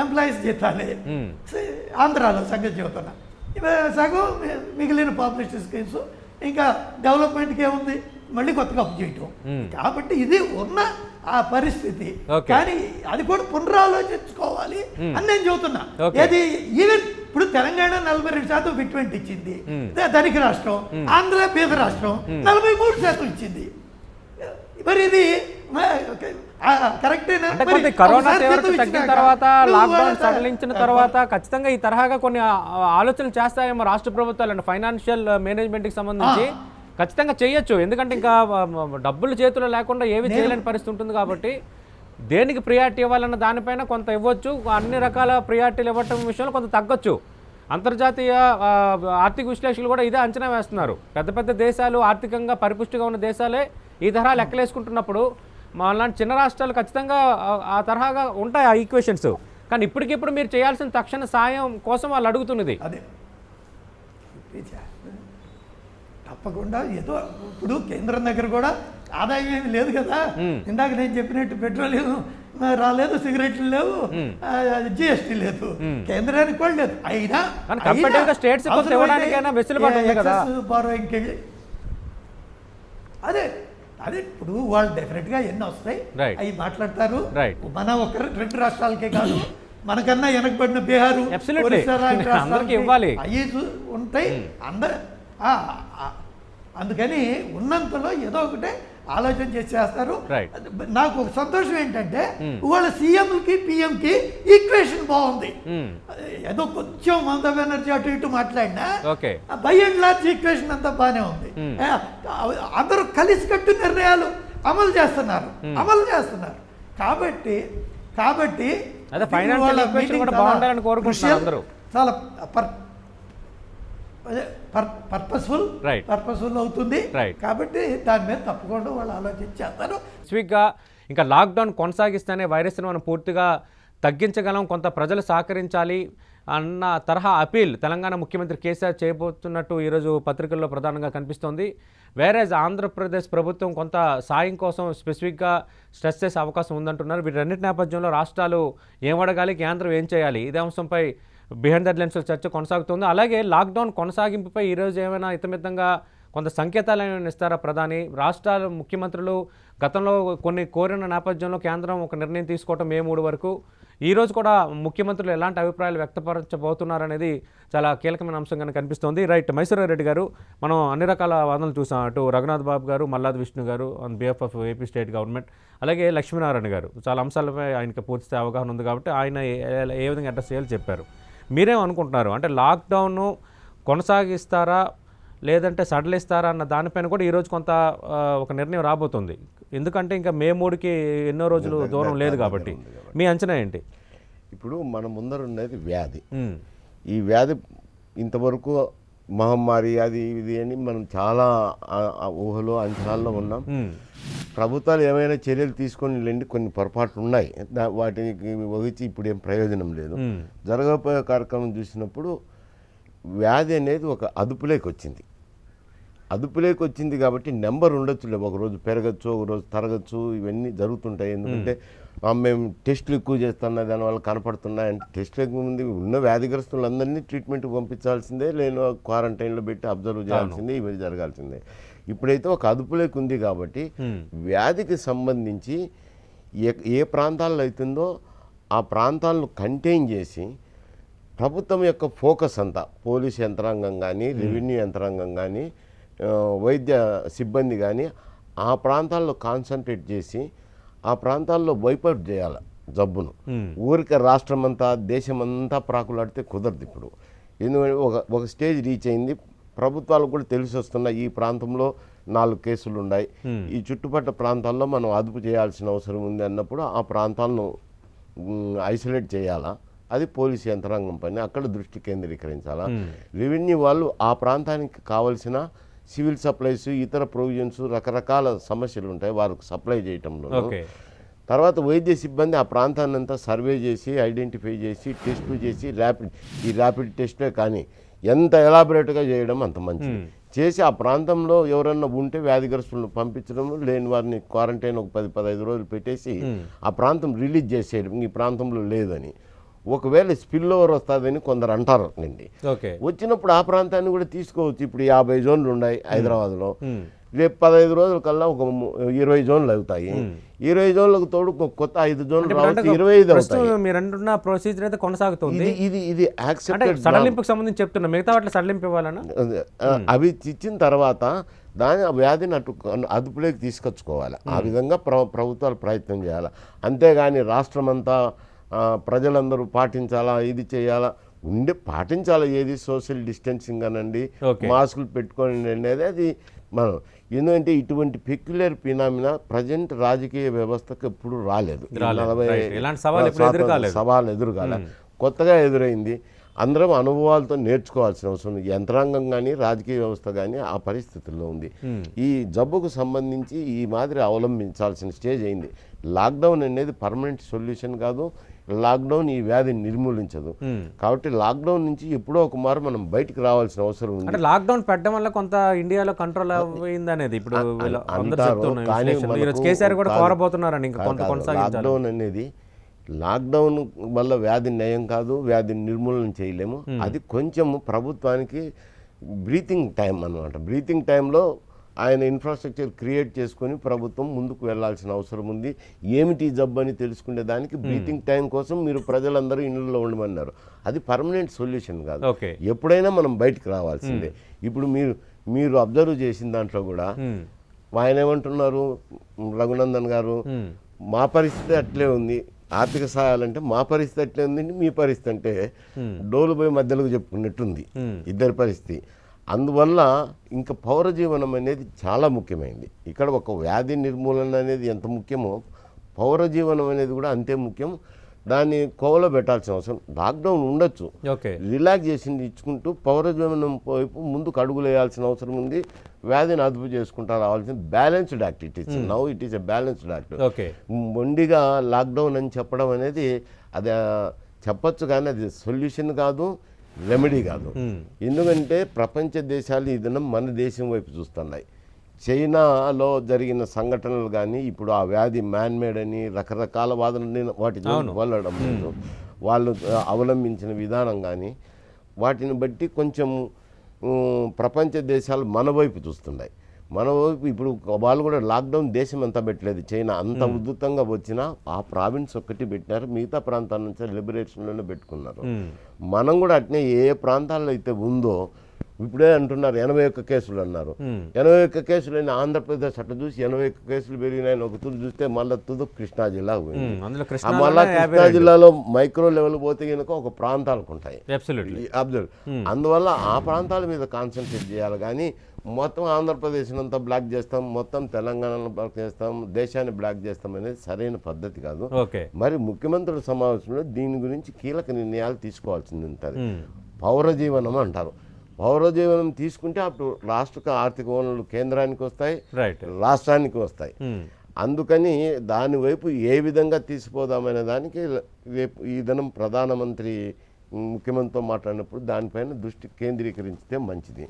ఎంప్లాయీస్ జీతాలే. ఆంధ్రాలో సంగతి చెబుతున్నా, సగం మిగిలిన పాపులేషన్ స్కీమ్స్, ఇంకా డెవలప్మెంట్కి ఏముంది మళ్ళీ కొత్తగా అప్పు చేయటం. కాబట్టి ఇది ఉన్న ఆ పరిస్థితి. కానీ అది కూడా పునరాలోచించుకోవాలి అని నేను చెబుతున్నా. ఏది ఈవెన్ ఇప్పుడు తెలంగాణ 42% ఫిట్మెంట్ ఇచ్చింది, ధనిక రాష్ట్రం. ఆంధ్ర పేద రాష్ట్రం 43% ఇచ్చింది. మరి ఇది కరెక్టేనా? కరోనా తీవ్రత తగ్గిన తర్వాత, లాక్డౌన్ సడలించిన తర్వాత ఖచ్చితంగా ఈ తరహాగా కొన్ని ఆలోచనలు చేస్తాయేమో రాష్ట్ర ప్రభుత్వాలు. అండ్ ఫైనాన్షియల్ మేనేజ్మెంట్కి సంబంధించి ఖచ్చితంగా చేయొచ్చు. ఎందుకంటే ఇంకా డబ్బులు చేతిలో లేకుండా ఏవి చేయలేని పరిస్థితి ఉంటుంది. కాబట్టి దేనికి ప్రియారిటీ ఇవ్వాలన్న దానిపైన కొంత ఇవ్వచ్చు, అన్ని రకాల ప్రియారిటీలు ఇవ్వటం విషయంలో కొంత తగ్గొచ్చు. అంతర్జాతీయ ఆర్థిక విశ్లేషకులు కూడా ఇదే అంచనా వేస్తున్నారు. పెద్ద పెద్ద దేశాలు, ఆర్థికంగా పరిపుష్టిగా ఉన్న దేశాలే ఈ తరహా లెక్కలేసుకుంటున్నప్పుడు అలాంటి చిన్న రాష్ట్రాలు ఖచ్చితంగా ఆ తరహాగా ఉంటాయి ఆ ఈక్వేషన్స్. కానీ ఇప్పటికిప్పుడు మీరు చేయాల్సిన తక్షణ సాయం కోసం వాళ్ళు అడుగుతున్నది అదే. తప్పకుండా ఏదో ఇప్పుడు కేంద్రం దగ్గర కూడా ఆదాయం ఏమి లేదు కదా. ఇందాక నేను చెప్పినట్టు పెట్రోలియం రాలేదు, సిగరెట్లు లేవు, జిఎస్టీ లేదు, కేంద్రానికి కూడా లేదు. అయినా బారోయింగ్కి అదే అదే ఇప్పుడు వాళ్ళు డెఫినెట్గా ఎన్ని వస్తాయి Right. అవి మాట్లాడతారు. Right. మన ఒక 2 రాష్ట్రాలకే కాదు, మనకన్నా వెనకబడిన బీహారు, Absolutely. ఒరిస్సా లాంటి అందరికీ రాష్ట్రాలకి ఇవ్వాలి. అవి ఉంటాయి. అందుకని ఉన్నంతలో ఏదో ఒకటే ఆలోచన చేసేస్తారు. Right. నాకు ఒక సంతోషం ఏంటంటే ఇవాళ సీఎంకి పిఎంకి ఈక్వేషన్ బాగుంది. ఏదో కొంచెం మమతా బెనర్జీ అటు ఇటు మాట్లాడినా okay by and large equation అంతా బాగానే ఉంది. అందరూ కలిసికట్టు నిర్ణయాలు అమలు చేస్తున్నారు. కాబట్టి అదే financial equation కూడా బాగుండాలని కోరుకుంటున్నారు అందరూ. చాలా పర్పస్ఫుల్ Right. అవుతుంది. Right. కాబట్టి దాని మీద తప్పకుండా వాళ్ళు ఆలోచించేస్తారు. స్పెసిఫిక్గా ఇంకా లాక్డౌన్ కొనసాగిస్తేనే వైరస్ను మనం పూర్తిగా తగ్గించగలం, కొంత ప్రజలు సహకరించాలి అన్న తరహా అపీల్ తెలంగాణ ముఖ్యమంత్రి కేసీఆర్ చేయబోతున్నట్టు ఈరోజు పత్రికల్లో ప్రధానంగా కనిపిస్తోంది. వేరేజ్ ఆంధ్రప్రదేశ్ ప్రభుత్వం కొంత సాయం కోసం స్పెసిఫిక్గా స్ట్రెస్ చేసే అవకాశం ఉందంటున్నారు. వీటన్నిటి నేపథ్యంలో రాష్ట్రాలు ఏం అడగాలి, కేంద్రం ఏం చేయాలి, ఇదే అంశంపై బిహైండ్ ద లెన్స్ చర్చ కొనసాగుతుంది. అలాగే లాక్డౌన్ కొనసాగింపుపై ఈరోజు ఏమైనా ఇతమితంగా కొంత సంకేతాలు ఏమైనా ఇస్తారా ప్రధాని? రాష్ట్రాల ముఖ్యమంత్రులు గతంలో కొన్ని కోరిన నేపథ్యంలో కేంద్రం ఒక నిర్ణయం తీసుకోవటం మే 3 వరకు, ఈరోజు కూడా ముఖ్యమంత్రులు ఎలాంటి అభిప్రాయాలు వ్యక్తపరచబోతున్నారనేది చాలా కీలకమైన అంశంగా కనిపిస్తోంది. రైట్, మైసూర్ రెడ్డి గారు, మనం అన్ని రకాల వాదనలు చూసాం. అటు రఘునాథ్ బాబు గారు, మల్లాది విష్ణు గారు on behalf of AP state government, అలాగే లక్ష్మీనారాయణ గారు చాలా అంశాలపై ఆయనకి పూర్తి అవగాహన ఉంది కాబట్టి ఆయన ఏ విధంగా అడ్రస్ చేయాలో చెప్పారు. మీరేమనుకుంటున్నారు? అంటే లాక్డౌన్ కొనసాగిస్తారా లేదంటే సడలిస్తారా అన్న దానిపైన కూడా ఈరోజు కొంత ఒక నిర్ణయం రాబోతుంది. ఎందుకంటే ఇంకా మే 3కి ఎన్నో రోజులు దూరం లేదు కాబట్టి మీ అంచనా ఏంటి? ఇప్పుడు మన ముందర ఉన్నది వ్యాధి. ఈ వ్యాధి ఇంతవరకు మహమ్మారి అది ఇది అని మనం చాలా ఊహలో అంచనాల్లో ఉన్నాం. ప్రభుత్వాలు ఏమైనా చర్యలు తీసుకొని లేండి, కొన్ని పొరపాట్లు ఉన్నాయి, వాటికి వహించి ఇప్పుడు ఏం ప్రయోజనం లేదు. జరగబోయే కార్యక్రమం చూసినప్పుడు వ్యాధి అనేది ఒక అదుపులోకి వచ్చింది కాబట్టి నెంబర్ ఉండొచ్చులే, ఒకరోజు పెరగచ్చు, ఒకరోజు తరగచ్చు, ఇవన్నీ జరుగుతుంటాయి. ఎందుకంటే మేము టెస్టులు ఎక్కువ చేస్తున్నా దానివల్ల కనపడుతున్నాయి అంటే టెస్టులు ఎక్కువ ఉంది, ఉన్న వ్యాధిగ్రస్తులందరినీ ట్రీట్మెంట్కి పంపించాల్సిందే, లేని క్వారంటైన్లో పెట్టి అబ్జర్వ్ చేయాల్సిందే, ఇవన్నీ జరగాల్సిందే. ఇప్పుడైతే ఒక అదుపులోకి ఉంది కాబట్టి వ్యాధికి సంబంధించి ఏ ప్రాంతాల్లో అవుతుందో ఆ ప్రాంతాలను కంటైన్ చేసి ప్రభుత్వం యొక్క ఫోకస్ అంతా పోలీస్ యంత్రాంగం కానీ, రెవెన్యూ యంత్రాంగం కానీ, వైద్య సిబ్బంది కానీ ఆ ప్రాంతాల్లో కాన్సన్ట్రేట్ చేసి ఆ ప్రాంతాల్లో వైపౌట్ చేయాలి జబ్బును. ఊరికే రాష్ట్రం అంతా దేశమంతా ప్రాకులాడితే కుదరదు. ఇప్పుడు ఎందుకంటే ఒక స్టేజ్ రీచ్ అయింది, ప్రభుత్వాలకు కూడా తెలిసి వస్తున్నాయి ఈ ప్రాంతంలో 4 కేసులు ఉన్నాయి, ఈ చుట్టుపక్కల ప్రాంతాల్లో మనం అదుపు చేయాల్సిన అవసరం ఉంది అన్నప్పుడు ఆ ప్రాంతాలను ఐసోలేట్ చేయాలా, అది పోలీస్ యంత్రాంగం పని, అక్కడ దృష్టి కేంద్రీకరించాలా. రెవెన్యూ వాళ్ళు ఆ ప్రాంతానికి కావలసిన సివిల్ సప్లైస్, ఇతర ప్రొవిజన్స్, రకరకాల సమస్యలు ఉంటాయి వారికి సప్లై చేయటంలో. తర్వాత వైద్య సిబ్బంది ఆ ప్రాంతాన్ని అంతా సర్వే చేసి ఐడెంటిఫై చేసి టెస్టులు చేసి ర్యాపిడ్ టెస్టే కానీ ఎంత ఎలాబొరేట్గా చేయడం అంత మంచిది చేసి ఆ ప్రాంతంలో ఎవరన్నా ఉంటే వ్యాధిగ్రస్తులను పంపించడం, లేని వారిని క్వారంటైన్ ఒక 10-15 రోజులు పెట్టేసి ఆ ప్రాంతం రిలీజ్ చేసేయడం, ఈ ప్రాంతంలో లేదని. ఒకవేళ స్పిల్ ఓవర్ వస్తుందని కొందరు అంటారు అండి, వచ్చినప్పుడు ఆ ప్రాంతాన్ని కూడా తీసుకోవచ్చు. ఇప్పుడు 50 జోన్లు ఉన్నాయి హైదరాబాద్లో, రేపు 15 రోజుల కల్లా ఒక 20 జోన్లు అవుతాయి. 20 జోన్లకు తోడు కొత్త 5 జోన్లు రావచ్చు, 25 అవుతాయి. మీరు అంటున్న ప్రొసీజర్ అయితే కొనసాగుతుంది. ఇది యాక్సెప్టెడ్ సడలింపుకి సంబంధించి చెప్తున్నా, మిగతా వాటిలో సడలింపు ఇవ్వాలన్నా అవి ఇచ్చిన తర్వాత దాని వ్యాధిని అదుపులోకి తీసుకొచ్చుకోవాలి. ఆ విధంగా ప్రభుత్వాలు ప్రయత్నం చేయాలి. అంతేగాని రాష్ట్రమంతా ప్రజలందరూ పాటించాలా, ఇది చేయాలా, పాటించాలా, ఏది సోషల్ డిస్టెన్సింగ్ అనండి, మాస్కులు పెట్టుకోండి అనేది అది మనం. ఎందుకంటే ఇటువంటి పెక్యులర్ ఫినామినా ప్రజెంట్ రాజకీయ వ్యవస్థకు ఎప్పుడు రాలేదు. 40 సవాలు ఎదురుగాల, కొత్తగా ఎదురైంది. అందరం అనుభవాలతో నేర్చుకోవాల్సిన అవసరం ఉంది. యంత్రాంగం కానీ రాజకీయ వ్యవస్థ కానీ ఆ పరిస్థితుల్లో ఉంది. ఈ జబ్బుకు సంబంధించి ఈ మాదిరి అవలంబించాల్సిన స్టేజ్ అయింది. లాక్డౌన్ అనేది పర్మనెంట్ సొల్యూషన్ కాదు, లాక్డౌన్ ఈ వ్యాధిని నిర్మూలించదు. కాబట్టి లాక్డౌన్ నుంచి ఎప్పుడో ఒక మారు మనం బయటికి రావాల్సిన అవసరం ఉంది. అంటే లాక్డౌన్ పెట్టడం వల్ల కొంత ఇండియాలో కంట్రోల్ అయింది అనేది ఇప్పుడు లాక్డౌన్ అనేది లాక్డౌన్ వల్ల వ్యాధి నయం కాదు, వ్యాధిని నిర్మూలన చేయలేము. అది కొంచెం ప్రభుత్వానికి బ్రీతింగ్ టైం అన్నమాట. బ్రీతింగ్ టైంలో ఆయన ఇన్ఫ్రాస్ట్రక్చర్ క్రియేట్ చేసుకొని ప్రభుత్వం ముందుకు వెళ్లాల్సిన అవసరం ఉంది. ఏమిటి జబ్బు అని తెలుసుకునే దానికి బ్రీతింగ్ టైం కోసం మీరు ప్రజలందరూ ఇళ్ళల్లో ఉండమన్నారు. అది పర్మనెంట్ సొల్యూషన్ కాదు. ఓకే. ఎప్పుడైనా మనం బయటికి రావాల్సిందే. ఇప్పుడు మీరు అబ్జర్వ్ చేసిన దాంట్లో కూడా ఆయన ఏమంటున్నారు రఘునందన్ గారు, మా పరిస్థితి అట్లే ఉంది, ఆర్థిక సహాయాలంటే మా పరిస్థితి అట్లే ఉంది, మీ పరిస్థితి అంటే డోలు పోయి మధ్యలోకి చెప్పుకున్నట్టుంది ఇద్దరి పరిస్థితి. అందువల్ల ఇంకా పౌర జీవనం అనేది చాలా ముఖ్యమైనది. ఇక్కడ ఒక వ్యాధి నిర్మూలన అనేది ఎంత ముఖ్యమో పౌర జీవనం అనేది కూడా అంతే ముఖ్యం. దాన్ని కోవలో పెట్టాల్సిన అవసరం. లాక్డౌన్ ఉండొచ్చు, రిలాక్సేషన్ ఇచ్చుకుంటూ పౌర జీవనం వైపు ముందుకు అడుగులు వేయాల్సిన అవసరం ఉంది. వ్యాధిని అదుపు చేసుకుంటా రావాల్సిన balanced act. It is now it is a balanced act. మొండిగా లాక్డౌన్ అని చెప్పడం అనేది అది చెప్పచ్చు, కానీ అది సొల్యూషన్ కాదు, రెమెడీ కాదు. ఎందుకంటే ప్రపంచ దేశాలు ఈ దినం మన దేశం వైపు చూస్తున్నాయి. చైనాలో జరిగిన సంఘటనలు కానీ ఇప్పుడు ఆ వ్యాధి మ్యాన్మేడ్ అని రకరకాల వాదనలు వాటి వెళ్ళడం లేదు. వాళ్ళు అవలంబించిన విధానం కానీ వాటిని బట్టి కొంచెం ప్రపంచ దేశాలు మన వైపు చూస్తున్నాయి. మన వైపు ఇప్పుడు వాళ్ళు కూడా లాక్డౌన్ దేశం అంతా పెట్టలేదు. చైనా అంత ఉధృతంగా వచ్చినా ఆ ప్రావిన్స్ ఒక్కటి పెట్టినారు, మిగతా ప్రాంతాల నుంచి లిబరేషన్లోనే పెట్టుకున్నారు. మనం కూడా అట్నే ఏ ప్రాంతాల్లో అయితే ఉందో ఇప్పుడే అంటున్నారు 81 కేసులు అన్నారు. 81 కేసులు అయినా ఆంధ్రప్రదేశ్ అట్లా చూసి 81 కేసులు పెరిగినాయని ఒక తుది చూస్తే మళ్ళీ తుది కృష్ణా జిల్లా పోయింది. మళ్ళీ కృష్ణా జిల్లాలో మైక్రో లెవెల్ పోతే కనుక ఒక ప్రాంతాలకు ఉంటాయి. అబ్జర్వ్. అందువల్ల ఆ ప్రాంతాల మీద కాన్సన్ట్రేట్ చేయాలి. కానీ మొత్తం ఆంధ్రప్రదేశ్ అంతా బ్లాక్ చేస్తాం, మొత్తం తెలంగాణను బ్లాక్ చేస్తాం, దేశాన్ని బ్లాక్ చేస్తాం అనేది సరైన పద్ధతి కాదు. మరి ముఖ్యమంత్రుల సమావేశంలో దీని గురించి కీలక నిర్ణయాలు తీసుకోవాల్సింది ఉంటుంది. పౌర జీవనం అంటారు. పౌర జీవనం తీసుకుంటే అప్పుడు రాష్ట్ర ఆర్థిక వనరులు కేంద్రానికి వస్తాయి, రాష్ట్రానికి వస్తాయి. అందుకని దాని వైపు ఏ విధంగా తీసిపోదామనే దానికి రేపు ఈ దినం ప్రధానమంత్రి ముఖ్యమంత్రితో మాట్లాడినప్పుడు దానిపైన దృష్టి కేంద్రీకరించితే మంచిది.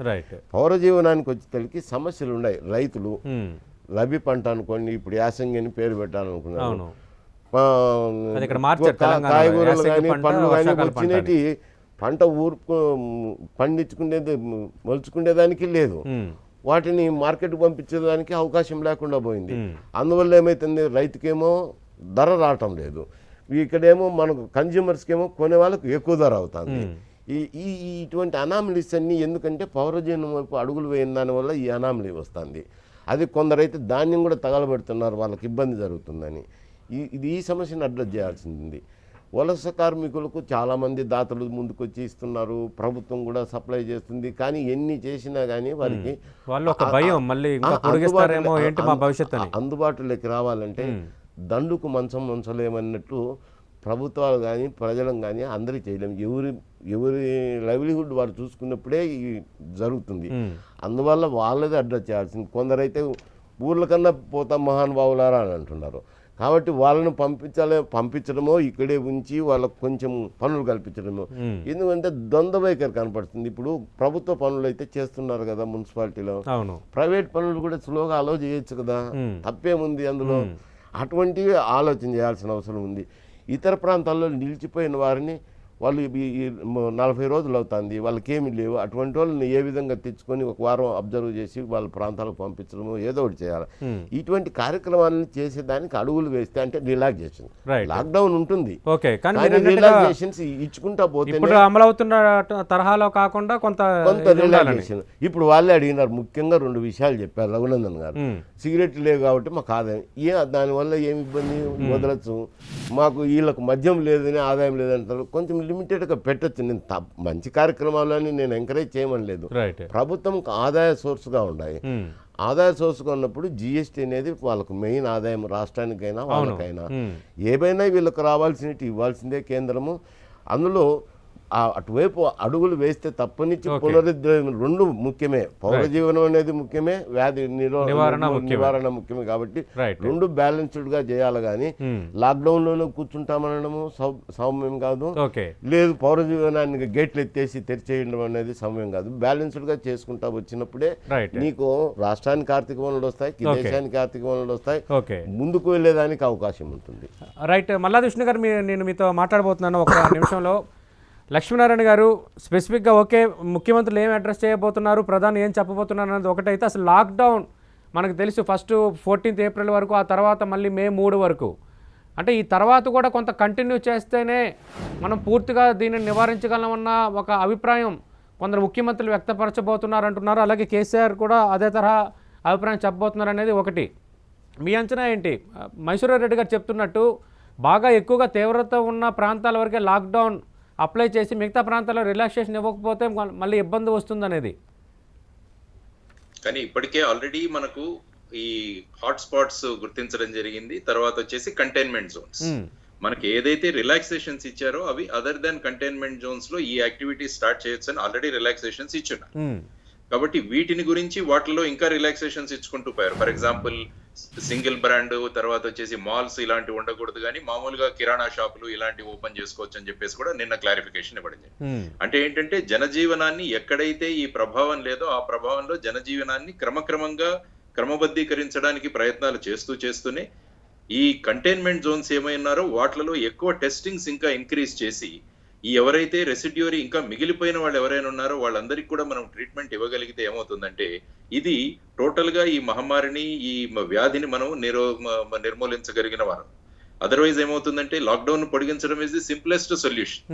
పౌర జీవనానికి వచ్చేసరికి సమస్యలు ఉన్నాయి. రైతులు రబీ పంట అనుకోండి, ఇప్పుడు యాసంగి అని పేరు పెట్టాలనుకున్నారు. కాయగూరలు కానీ పండ్లు కానీ వచ్చినట్టు పంట పండించుకునేది మొలుచుకునేదానికి లేదు. వాటిని మార్కెట్కి పంపించేదానికి అవకాశం లేకుండా పోయింది. అందువల్ల ఏమవుతుంది, రైతుకేమో ధర రావటం లేదు, ఇక్కడేమో మనకు కన్జ్యూమర్స్కి ఏమో కొనే వాళ్ళకు ఎక్కువ ధర అవుతుంది. ఇటువంటి అనామలీస్ అన్నీ ఎందుకంటే పౌరజీవనం వైపు అడుగులు వేయని దానివల్ల ఈ అనామలీ వస్తుంది. అది కొందరైతే ధాన్యం కూడా తగలబెడుతున్నారు, వాళ్ళకి ఇబ్బంది జరుగుతుందని. ఈ సమస్యను అడ్రస్ చేయాల్సింది. వలస కార్మికులకు చాలామంది దాతలు ముందుకొచ్చి ఇస్తున్నారు, ప్రభుత్వం కూడా సప్లై చేస్తుంది. కానీ ఎన్ని చేసినా కానీ వారికి అందుబాటులోకి రావాలంటే దండుకు మంచం మంచలేమన్నట్టు ప్రభుత్వాలు కానీ ప్రజలను కానీ అందరికీ చేయలేము. ఎవరి లైవ్లీహుడ్ వారు చూసుకున్నప్పుడే జరుగుతుంది. అందువల్ల వాళ్ళదే అడ్రస్ చేయాల్సింది. కొందరైతే ఊర్ల కన్నా పోతాం మహానుభావులారా అని అంటున్నారు. కాబట్టి వాళ్ళను పంపించడమో ఇక్కడే ఉంచి వాళ్ళకు కొంచెం పనులు కల్పించడమో. ఎందుకంటే ద్వంద్వ వైఖరి కనపడుతుంది. ఇప్పుడు ప్రభుత్వ పనులు అయితే చేస్తున్నారు కదా మున్సిపాలిటీలో, ప్రైవేట్ పనులు కూడా స్లోగా అలో చేయొచ్చు కదా, తప్పేముంది అందులో. అటువంటివి ఆలోచన చేయాల్సిన అవసరం ఉంది. ఇతర ప్రాంతాల్లో నిలిచిపోయిన వారిని వాళ్ళు 40 రోజులు అవుతుంది, వాళ్ళకేమీ లేవు. అటువంటి వాళ్ళని ఏ విధంగా తెచ్చుకొని ఒక వారం అబ్జర్వ్ చేసి వాళ్ళ ప్రాంతాలకు పంపించడము ఏదో ఒకటి చేయాలి. ఇటువంటి కార్యక్రమాలను చేసేదానికి అడుగులు వేస్తే అంటే రిలాక్సేషన్. లాక్డౌన్ ఉంటుంది, రిలాక్సేషన్స్ ఇచ్చుకుంటా పోతే అమలవుతున్న తరహాలో కాకుండా కొంత రిలాక్సేషన్. ఇప్పుడు వాళ్ళే అడిగినారు, ముఖ్యంగా 2 విషయాలు చెప్పారు రఘునందన్ గారు. సిగరెట్లు లేవు కాబట్టి మాకు ఆదాయం, దానివల్ల ఏమి ఇబ్బంది వదలచ్చు, మాకు వీళ్ళకు మద్యం లేదని ఆదాయం లేదంటారు. కొంచెం లిమిటెడ్గా పెట్టచ్చు. నేను మంచి కార్యక్రమాలని నేను ఎంకరేజ్ చేయమని లేదు. ప్రభుత్వంకి ఆదాయ సోర్స్గా ఉన్నాయి. ఆదాయ సోర్స్గా ఉన్నప్పుడు జిఎస్టీ అనేది వాళ్ళకు మెయిన్ ఆదాయం, రాష్ట్రానికైనా వాళ్ళకైనా. ఏవైనా వీళ్ళకి రావాల్సినవి ఇవ్వాల్సిందే కేంద్రము. అందులో అటువైపు అడుగులు వేస్తే తప్పనిచ్చి పునరుద్ధరణ 2 ముఖ్యమే. పౌర జీవనం అనేది ముఖ్యమే, వ్యాధి నివారణ ముఖ్యమే. కాబట్టి 2 బ్యాలెన్స్డ్ గా చేయాలి. కానీ లాక్డౌన్ లోనే కూర్చుంటామనడము సౌమ్యం కాదు. లేదు పౌర జీవనానికి గేట్లు ఎత్తేసి తెరిచేయడం అనేది సౌమ్యం కాదు. బ్యాలెన్స్డ్ గా చేసుకుంటా వచ్చినప్పుడే నీకు రాష్ట్రానికి ఆర్థిక వనరులు వస్తాయి, దేశానికి ఆర్థిక వనరులు వస్తాయి, ముందుకు వెళ్ళేదానికి అవకాశం ఉంటుంది. రైట్. మల్లాది విష్ణు గారు, నేను మీతో మాట్లాడబోతున్నాను ఒక నిమిషంలో. లక్ష్మీనారాయణ గారు స్పెసిఫిక్గా ముఖ్యమంత్రులు ఏం అడ్రస్ చేయబోతున్నారు, ప్రధాని ఏం చెప్పబోతున్నారు అన్నది ఒకటైతే, అసలు లాక్డౌన్ మనకు తెలుసు ఫస్ట్ 14th ఏప్రిల్ వరకు, ఆ తర్వాత మళ్ళీ May 3 వరకు. అంటే ఈ తర్వాత కూడా కొంత కంటిన్యూ చేస్తేనే మనం పూర్తిగా దీన్ని నివారించగలమన్న ఒక అభిప్రాయం కొందరు ముఖ్యమంత్రులు వ్యక్తపరచబోతున్నారు అంటున్నారు. అలాగే కేసీఆర్ కూడా అదే తరహా అభిప్రాయం చెప్పబోతున్నారు అనేది ఒకటి. మీ అంచనా ఏంటి? మైసూర్ రెడ్డి గారు చెప్తున్నట్టు బాగా ఎక్కువగా తీవ్రత ఉన్న ప్రాంతాల వరకే లాక్డౌన్ అప్లై చేసి మిగతా ప్రాంతాల్లో రిలాక్సేషన్ ఇవ్వకపోతే మళ్ళీ ఇబ్బంది వస్తుందనేది. కానీ ఇప్పటికే ఆల్రెడీ మనకు ఈ హాట్ స్పాట్స్ గుర్తించడం జరిగింది. తర్వాత వచ్చేసి కంటైన్మెంట్ జోన్స్. మనకి ఏదైతే రిలాక్సేషన్స్ ఇచ్చారో అవి అదర్ దాన్ కంటైన్మెంట్ జోన్స్ లో ఈ యాక్టివిటీ స్టార్ట్ చేయొచ్చు అని ఆల్రెడీ రిలాక్సేషన్స్ ఇచ్చున్నారు. కాబట్టి వీటిని గురించి వాటిలో ఇంకా రిలాక్సేషన్స్ ఇచ్చుకుంటూ పోయారు. ఫర్ ఎగ్జాంపుల్ సింగిల్ బ్రాండ్, తర్వాత వచ్చేసి మాల్స్ ఇలాంటివి ఉండకూడదు, కానీ మామూలుగా కిరాణా షాపులు ఇలాంటివి ఓపెన్ చేసుకోవచ్చు అని చెప్పేసి కూడా నిన్న క్లారిఫికేషన్ ఇవ్వడం. అంటే ఏంటంటే జనజీవనాన్ని ఎక్కడైతే ఈ ప్రభావం లేదో ఆ ప్రభావంలో జనజీవనాన్ని క్రమబద్ధీకరించడానికి ప్రయత్నాలు చేస్తూనే ఈ కంటైన్మెంట్ జోన్స్ ఏమైనారో వాటిలో ఎక్కువ టెస్టింగ్స్ ఇంకా ఇంక్రీజ్ చేసి ఈ ఎవరైతే రెసిడ్యూరీ ఇంకా మిగిలిపోయిన వాళ్ళు ఎవరైనా ఉన్నారో వాళ్ళందరికీ కూడా మనం ట్రీట్మెంట్ ఇవ్వగలిగితే ఏమవుతుందంటే ఇది టోటల్ గా ఈ మహమ్మారిని, ఈ వ్యాధిని మనం నిర్మూలించగలిగిన వారు. అదర్వైజ్ ఏమవుతుందంటే లాక్డౌన్ పొడిగించడం ఇస్ ది సింప్లెస్ట్ సొల్యూషన్.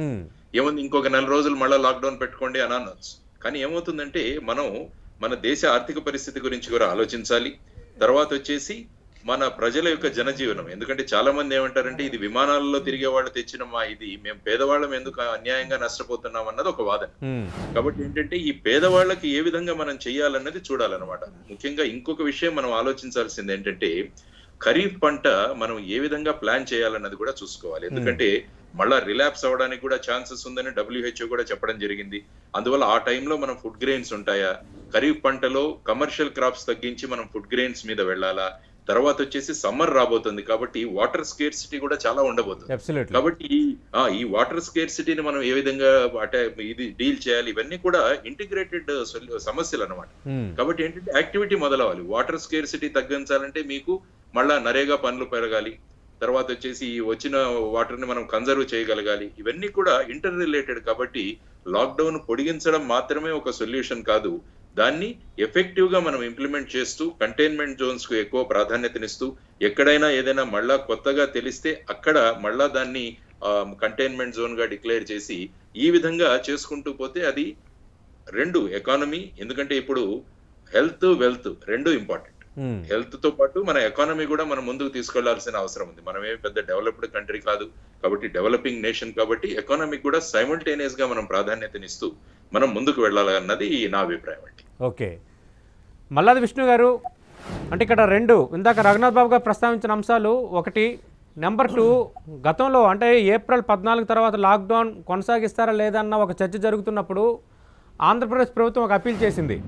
ఏముంది, ఇంకొక 4 రోజులు మళ్ళీ లాక్డౌన్ పెట్టుకోండి అని అనొచ్చు. కానీ ఏమవుతుందంటే మనం మన దేశ ఆర్థిక పరిస్థితి గురించి కూడా ఆలోచించాలి. తర్వాత వచ్చేసి మన ప్రజల యొక్క జనజీవనం, ఎందుకంటే చాలా మంది ఏమంటారంటే ఇది విమానాలలో తిరిగే వాళ్ళు తెచ్చిన ఇది మేము పేదవాళ్ళం ఎందుకు అన్యాయంగా నష్టపోతున్నాం అన్నది ఒక వాదన. కాబట్టి ఏంటంటే ఈ పేదవాళ్ళకి ఏ విధంగా మనం చెయ్యాలన్నది చూడాలన్నమాట. ముఖ్యంగా ఇంకొక విషయం మనం ఆలోచించాల్సింది ఏంటంటే ఖరీఫ్ పంట మనం ఏ విధంగా ప్లాన్ చేయాలన్నది కూడా చూసుకోవాలి. ఎందుకంటే మళ్ళా రిలాప్స్ అవడానికి కూడా ఛాన్సెస్ ఉందని WHO కూడా చెప్పడం జరిగింది. అందువల్ల ఆ టైంలో మనం ఫుడ్ గ్రెయిన్స్ ఉంటాయా, ఖరీఫ్ పంటలో కమర్షియల్ క్రాప్స్ తగ్గించి మనం ఫుడ్ గ్రెయిన్స్ మీద వెళ్ళాలా, తర్వాత వచ్చేసి సమ్మర్ రాబోతుంది కాబట్టి వాటర్ స్కేర్సిటీ కూడా చాలా ఉండబోతుంది. కాబట్టి ఈ వాటర్ స్కేర్సిటీని మనం ఏ విధంగా ఇది డీల్ చేయాలి, ఇవన్నీ కూడా ఇంటిగ్రేటెడ్ సమస్యలు అన్నమాట. కాబట్టి ఏంటంటే యాక్టివిటీ మొదలవ్వాలి. వాటర్ స్కేర్సిటీ తగ్గించాలంటే మీకు మళ్ళా నరేగా పనులు పెరగాలి, తర్వాత వచ్చేసి వచ్చిన వాటర్ ని మనం కన్జర్వ్ చేయగలగాలి. ఇవన్నీ కూడా ఇంటర్ రిలేటెడ్. కాబట్టి లాక్డౌన్ పొడిగించడం మాత్రమే ఒక సొల్యూషన్ కాదు, దాన్ని ఎఫెక్టివ్ గా మనం ఇంప్లిమెంట్ చేస్తూ కంటైన్మెంట్ జోన్స్ కు ఎక్కువ ప్రాధాన్యతనిస్తూ ఎక్కడైనా ఏదైనా మళ్ళా కొత్తగా తెలిస్తే అక్కడ మళ్ళా దాన్ని కంటైన్మెంట్ జోన్ గా డిక్లేర్ చేసి ఈ విధంగా చేసుకుంటూ పోతే అది రెండు ఎకానమీ, ఎందుకంటే ఇప్పుడు హెల్త్ వెల్త్ రెండు ఇంపార్టెంట్. హెల్త్ తో పాటు మన ఎకానమీ కూడా మనం ముందుకు తీసుకెళ్లాల్సిన అవసరం ఉంది. మనం ఏమి పెద్ద డెవలప్డ్ కంట్రీ కాదు కాబట్టి, డెవలపింగ్ నేషన్ కాబట్టి ఎకానమీ కూడా సైమల్టేనియస్ గా మనం ప్రాధాన్యతనిస్తూ మనం ముందుకు వెళ్ళాలన్నది నా అభిప్రాయం అండి. ఓకే, మల్లాది విష్ణు గారు, అంటే ఇక్కడ రెండు ఇందాక రఘునాథ్ బాబు గారు ప్రస్తావించిన అంశాలు, ఒకటి నెంబర్ 2, గతంలో అంటే ఏప్రిల్ 14 తర్వాత లాక్డౌన్ కొనసాగిస్తారా లేదన్న ఒక చర్చ జరుగుతున్నప్పుడు ఆంధ్రప్రదేశ్ ప్రభుత్వం ఒక అప్పీల్ చేసింది.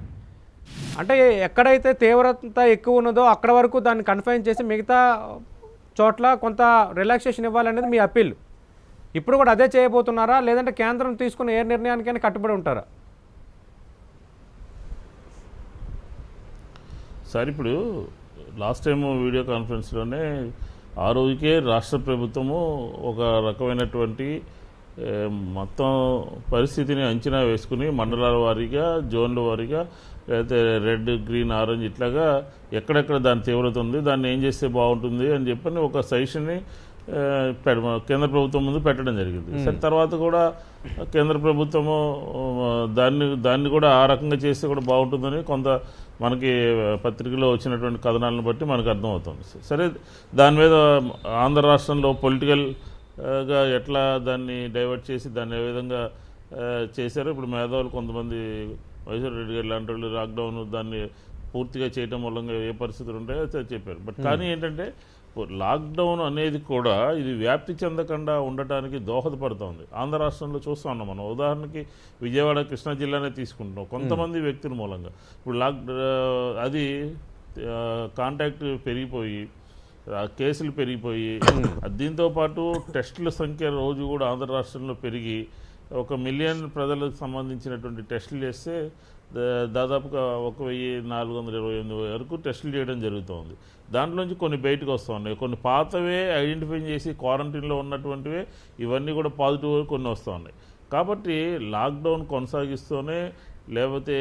అంటే ఎక్కడైతే తీవ్రత ఎక్కువ ఉన్నదో అక్కడ వరకు దాన్ని కన్ఫైన్ చేసి మిగతా చోట్ల కొంత రిలాక్సేషన్ ఇవ్వాలనేది మీ అప్పీల్. ఇప్పుడు కూడా అదే చేయబోతున్నారా, లేదంటే కేంద్రం తీసుకున్న ఏ నిర్ణయానికైనా కట్టుబడి ఉంటారా? సార్, ఇప్పుడు లాస్ట్ టైం వీడియో కాన్ఫరెన్స్లోనే ఆ రోజుకే రాష్ట్ర ప్రభుత్వము ఒక రకమైనటువంటి మొత్తం పరిస్థితిని అంచనా వేసుకుని మండలాల వారీగా, జోన్ల వారీగా, లేకపోతే రెడ్, గ్రీన్, ఆరెంజ్ ఇట్లాగా ఎక్కడెక్కడ దాని తీవ్రత ఉంది, దాన్ని ఏం చేస్తే బాగుంటుంది అని చెప్పని ఒక సజెషన్ని కేంద్ర ప్రభుత్వం ముందు పెట్టడం జరిగింది. సరే, తర్వాత కూడా కేంద్ర ప్రభుత్వము దాన్ని కూడా ఆ రకంగా చేస్తే కూడా బాగుంటుందని కొంత మనకి పత్రికలో వచ్చినటువంటి కథనాలను బట్టి మనకు అర్థమవుతుంది. సరే, దాని మీద ఆంధ్ర రాష్ట్రంలో పొలిటికల్గా ఎట్లా దాన్ని డైవర్ట్ చేసి దాన్ని ఏ విధంగా చేశారో ఇప్పుడు మేధావులు కొంతమంది మైసూర్ రెడ్డి గారు లాంటి వాళ్ళు లాక్డౌన్ దాన్ని పూర్తిగా చేయటం మూలంగా ఏ పరిస్థితులు ఉంటాయో చెప్పారు. బట్ కానీ ఏంటంటే లాక్డౌన్ అనేది కూడా ఇది వ్యాప్తి చెందకుండా ఉండటానికి దోహదపడుతోంది. ఆంధ్ర రాష్ట్రంలో చూస్తూ ఉన్నాం మనం. ఉదాహరణకి విజయవాడ, కృష్ణా జిల్లానే తీసుకుంటున్నాం. కొంతమంది వ్యక్తుల మూలంగా ఇప్పుడు అది కాంటాక్ట్ పెరిగిపోయి కేసులు పెరిగిపోయి దీంతోపాటు టెస్టుల సంఖ్య రోజు కూడా ఆంధ్ర రాష్ట్రంలో పెరిగి 1 మిలియన్ ప్రజలకు సంబంధించినటువంటి టెస్టులు చేస్తే దాదాపుగా 1428 వరకు టెస్టులు చేయడం జరుగుతుంది. దాంట్లోంచి కొన్ని బయటకు వస్తూ ఉన్నాయి, కొన్ని పాతవే ఐడెంటిఫై చేసి క్వారంటైన్లో ఉన్నటువంటివే ఇవన్నీ కూడా పాజిటివ్ కొన్ని వస్తూ ఉన్నాయి. కాబట్టి లాక్డౌన్ కొనసాగిస్తూనే లేకపోతే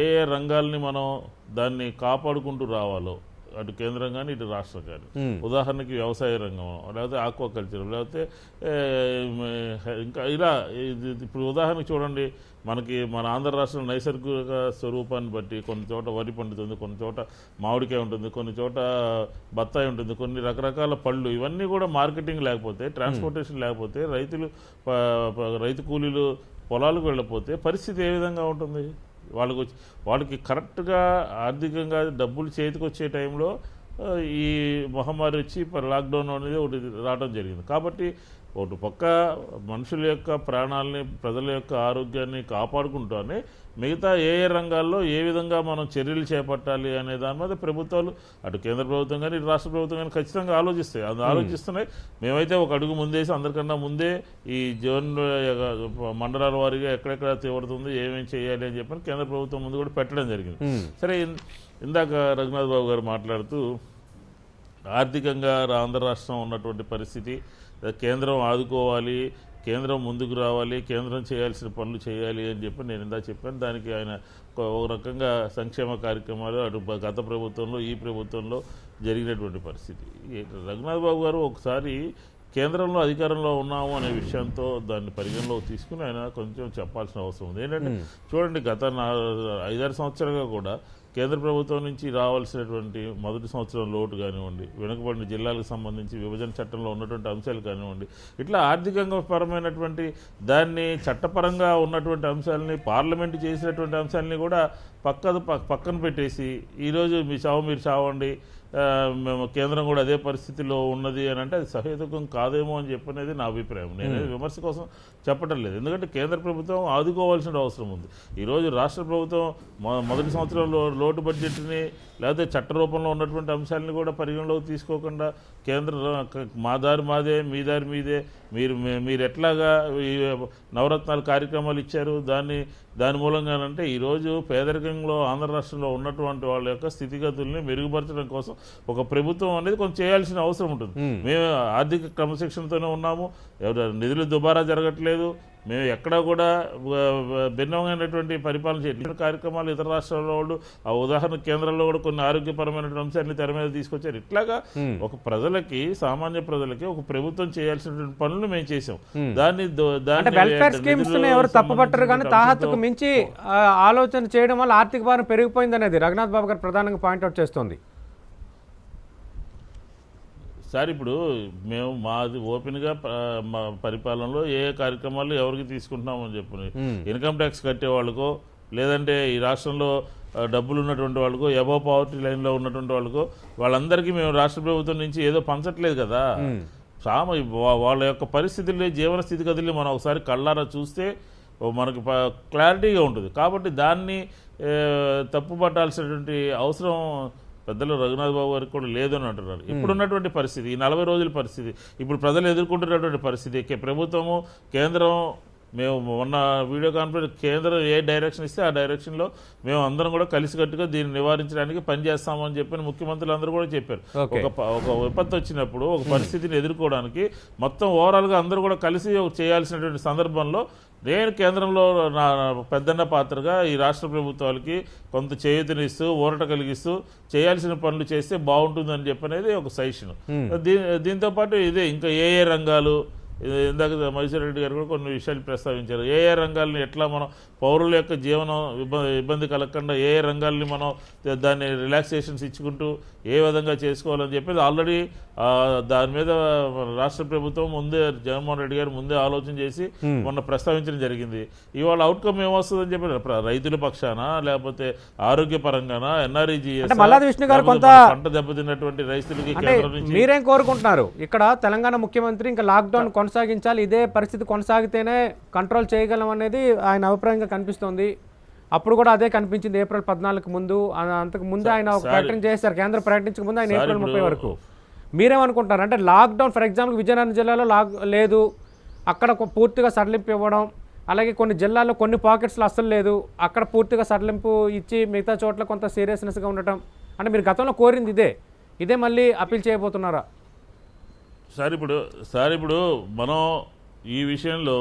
ఏ ఏ రంగాల్ని మనం దాన్ని కాపాడుకుంటూ రావాలో అటు కేంద్రం కానీ ఇటు రాష్ట్రం కానీ, ఉదాహరణకి వ్యవసాయ రంగం, లేకపోతే ఆక్వాకల్చర్, లేకపోతే ఇంకా ఇలా ఇప్పుడు ఉదాహరణకి చూడండి, మనకి మన ఆంధ్ర రాష్ట్రం నైసర్గిక స్వరూపాన్ని బట్టి కొన్ని చోట వరి పండుతుంది, కొన్ని చోట మామిడికాయ ఉంటుంది, కొన్ని చోట బత్తాయి ఉంటుంది, కొన్ని రకరకాల పళ్ళు, ఇవన్నీ కూడా మార్కెటింగ్ లేకపోతే, ట్రాన్స్పోర్టేషన్ లేకపోతే, రైతు కూలీలు పొలాలకు వెళ్ళకపోతే పరిస్థితి ఏ విధంగా ఉంటుంది? వాళ్ళకి కరెక్ట్గా ఆర్థికంగా డబ్బులు చేతికి వచ్చే టైంలో ఈ మహమ్మారి వచ్చి లాక్డౌన్ అనేది ఒకటి రావడం జరిగింది. కాబట్టి ఒకటి పక్క మనుషుల యొక్క ప్రాణాలని, ప్రజల యొక్క ఆరోగ్యాన్ని కాపాడుకుంటూనే మిగతా ఏ ఏ రంగాల్లో ఏ విధంగా మనం చర్యలు చేపట్టాలి అనే దాని మీద ప్రభుత్వాలు, అటు కేంద్ర ప్రభుత్వం కానీ ఇటు రాష్ట్ర ప్రభుత్వం కానీ ఖచ్చితంగా ఆలోచిస్తాయి. అది ఆలోచిస్తున్నాయి. మేమైతే ఒక అడుగు ముందేసి అందరికన్నా ముందే ఈ జోన్ మండలాల వారీగా ఎక్కడెక్కడ తీవ్రతుంది, ఏమేమి చేయాలి అని చెప్పని కేంద్ర ప్రభుత్వం ముందు కూడా పెట్టడం జరిగింది. సరే, ఇందాక రఘునాథ్ బాబు గారు మాట్లాడుతూ ఆర్థికంగా ఆంధ్ర రాష్ట్రం ఉన్నటువంటి పరిస్థితి, కేంద్రం ఆదుకోవాలి, కేంద్రం ముందుకు రావాలి, కేంద్రం చేయాల్సిన పనులు చేయాలి అని చెప్పి నేను ఇందా చెప్పాను. దానికి ఆయన ఒక రకంగా సంక్షేమ కార్యక్రమాలు అటు గత ప్రభుత్వంలో ఈ ప్రభుత్వంలో జరిగినటువంటి పరిస్థితి. రఘునాథ్ బాబు గారు ఒకసారి కేంద్రంలో అధికారంలో ఉన్నాము అనే విషయంతో దాన్ని పరిగణలోకి తీసుకుని ఆయన కొంచెం చెప్పాల్సిన అవసరం ఉంది. ఏంటంటే చూడండి, గత 5-6 సంవత్సరాలుగా కూడా కేంద్ర ప్రభుత్వం నుంచి రావాల్సినటువంటి మొదటి సంవత్సరం లోటు కానివ్వండి, వెనుకబడిన జిల్లాలకు సంబంధించి విభజన చట్టంలో ఉన్నటువంటి అంశాలు కానివ్వండి, ఇట్లా ఆర్థికంగా పరమైనటువంటి దాన్ని చట్టపరంగా ఉన్నటువంటి అంశాలని, పార్లమెంటు చేసినటువంటి అంశాలని కూడా పక్కన పెట్టేసి ఈరోజు మీ చావు మీరు చావండి, మేము కేంద్రం కూడా అదే పరిస్థితిలో ఉన్నది అని అంటే అది సహేతుకం కాదేమో అని చెప్పనేది నా అభిప్రాయం. నేను విమర్శ కోసం చెప్పటం లేదు, ఎందుకంటే కేంద్ర ప్రభుత్వం ఆదుకోవాల్సిన అవసరం ఉంది. ఈరోజు రాష్ట్ర ప్రభుత్వం మొదటి సంవత్సరంలో లోటు బడ్జెట్ని లేకపోతే చట్ట రూపంలో ఉన్నటువంటి అంశాలను కూడా పరిగణలోకి తీసుకోకుండా మా దారి మాదే, మీ దారి మీదే, మీరు ఎట్లాగా ఈ నవరత్నాలు కార్యక్రమాలు ఇచ్చారు, దాని మూలంగానంటే ఈరోజు పేదరికంలో ఆంధ్ర రాష్ట్రంలో ఉన్నటువంటి వాళ్ళ యొక్క స్థితిగతుల్ని మెరుగుపరచడం కోసం ఒక ప్రభుత్వం అనేది కొంచెం చేయాల్సిన అవసరం ఉంటుంది. మేము ఆర్థిక క్రమశిక్షణతోనే ఉన్నాము, నిధులు దుబారా జరగట్లేదు, మేము ఎక్కడా కూడా భిన్నమైనటువంటి పరిపాలన చేయడం కార్యక్రమాలు ఇతర రాష్ట్రాల వాళ్ళు, ఆ ఉదాహరణ కేంద్రంలో కూడా కొన్ని ఆరోగ్యపరమైనటువంటి అంశాన్ని తెర మీద తీసుకొచ్చారు. ఇట్లాగా ఒక ప్రజలకి, సామాన్య ప్రజలకి ఒక ప్రభుత్వం చేయాల్సినటువంటి పనులు మేము చేసాం. దాన్ని వెల్ఫేర్ స్కీమ్స్ ఎవరు తప్పుపట్టరు, కానీ తాహతుకు మించి ఆలోచన చేయడం వల్ల ఆర్థిక భారం పెరిగిపోయింది అనేది రఘునాథ్ బాబు గారు ప్రధానంగా పాయింట్అవుట్ చేస్తోంది. సార్, ఇప్పుడు మేము మాది ఓపెన్గా మా పరిపాలనలో ఏ కార్యక్రమాలు ఎవరికి తీసుకుంటున్నామని చెప్పి ఇన్కమ్ ట్యాక్స్ కట్టే వాళ్ళకో, లేదంటే ఈ రాష్ట్రంలో డబ్బులు ఉన్నటువంటి వాళ్ళకో, అబవ్ పావర్టీ లైన్లో ఉన్నటువంటి వాళ్ళకో, వాళ్ళందరికీ మేము రాష్ట్ర ప్రభుత్వం నుంచి ఏదో పంచట్లేదు కదా. వాళ్ళ యొక్క పరిస్థితుల్ని, జీవన స్థితిగతుల్ని మనం ఒకసారి కళ్ళారా చూస్తే మనకు క్లారిటీగా ఉంటుంది. కాబట్టి దాన్ని తప్పుపట్టాల్సినటువంటి అవసరం పెద్దలు రఘునాథ్ బాబు గారికి కూడా లేదని అంటున్నారు. ఇప్పుడున్నటువంటి పరిస్థితి, ఈ 40 రోజుల పరిస్థితి, ఇప్పుడు ప్రజలు ఎదుర్కొంటున్నటువంటి పరిస్థితి, ప్రభుత్వము, కేంద్రం, మేము మొన్న వీడియో కాన్ఫరెన్స్ కేంద్రం ఏ డైరెక్షన్ ఇస్తే ఆ డైరెక్షన్లో మేము అందరం కూడా కలిసికట్టుగా దీన్ని నివారించడానికి పనిచేస్తామని చెప్పి ముఖ్యమంత్రులు అందరూ కూడా చెప్పారు. ఒక విపత్తు వచ్చినప్పుడు, ఒక పరిస్థితిని ఎదుర్కోవడానికి మొత్తం ఓవరాల్గా అందరూ కూడా కలిసి చేయాల్సినటువంటి సందర్భంలో నేను కేంద్రంలో నా పెద్దన్న పాత్రగా ఈ రాష్ట్ర ప్రభుత్వాలకి కొంత చేయూతనిస్తూ, ఊరట కలిగిస్తూ చేయాల్సిన పనులు చేస్తే బాగుంటుందని చెప్పనేది ఒక సజెషన్. దీంతో పాటు ఇదే ఇంకా ఏ ఏ రంగాలు, ఇందాక మహేశ్వర రెడ్డి గారు కూడా కొన్ని విషయాలు ప్రస్తావించారు. ఏ ఏ రంగాల్ని ఎట్లా మనం పౌరుల యొక్క జీవనం ఇబ్బంది కలగకుండా ఏ ఏ రంగాల్ని మనం దాన్ని రిలాక్సేషన్స్ ఇచ్చుకుంటూ ఏ విధంగా చేసుకోవాలని చెప్పేది ఆల్రెడీ దాని మీద రాష్ట్ర ప్రభుత్వం ముందే, జగన్మోహన్ రెడ్డి గారు ముందే ఆలోచన చేసి మొన్న ప్రస్తావించడం జరిగింది. ఇవాళ అవుట్కమ్ ఏమొస్తుందని చెప్పి రైతుల పక్షాన, లేకపోతే ఆరోగ్యపరంగానా, ఎన్ఆర్ఈజీఎస్, పంట దెబ్బతిన్నటువంటి రైతులకి కేంద్రం నుంచి మీరేం కోరుకుంటున్నారు? ఇక్కడ తెలంగాణ ముఖ్యమంత్రి ఇంకా లాక్డౌన్ కొనసాగించాలి, ఇదే పరిస్థితి కొనసాగితేనే కంట్రోల్ చేయగలం అనేది ఆయన అభిప్రాయంగా కనిపిస్తోంది. అప్పుడు కూడా అదే కనిపించింది ఏప్రిల్ 14 ముందు. అంతకు ముందు ఆయన ఒక ప్రకటన చేశారు, కేంద్రం ప్రకటించక ముందు ఆయన ఏప్రిల్ 30 వరకు. మీరేమనుకుంటారు? అంటే లాక్డౌన్ ఫర్ ఎగ్జాంపుల్ విజయనగరం జిల్లాలో లేదు, అక్కడ పూర్తిగా సడలింపు ఇవ్వడం, అలాగే కొన్ని జిల్లాల్లో కొన్ని పాకెట్స్లో అస్సలు లేదు, అక్కడ పూర్తిగా సడలింపు ఇచ్చి మిగతా చోట్ల కొంత సీరియస్నెస్గా ఉండటం, అంటే మీరు గతంలో కోరింది ఇదే మళ్ళీ అప్పీల్ చేయబోతున్నారా? సార్ ఇప్పుడు మనం ఈ విషయంలో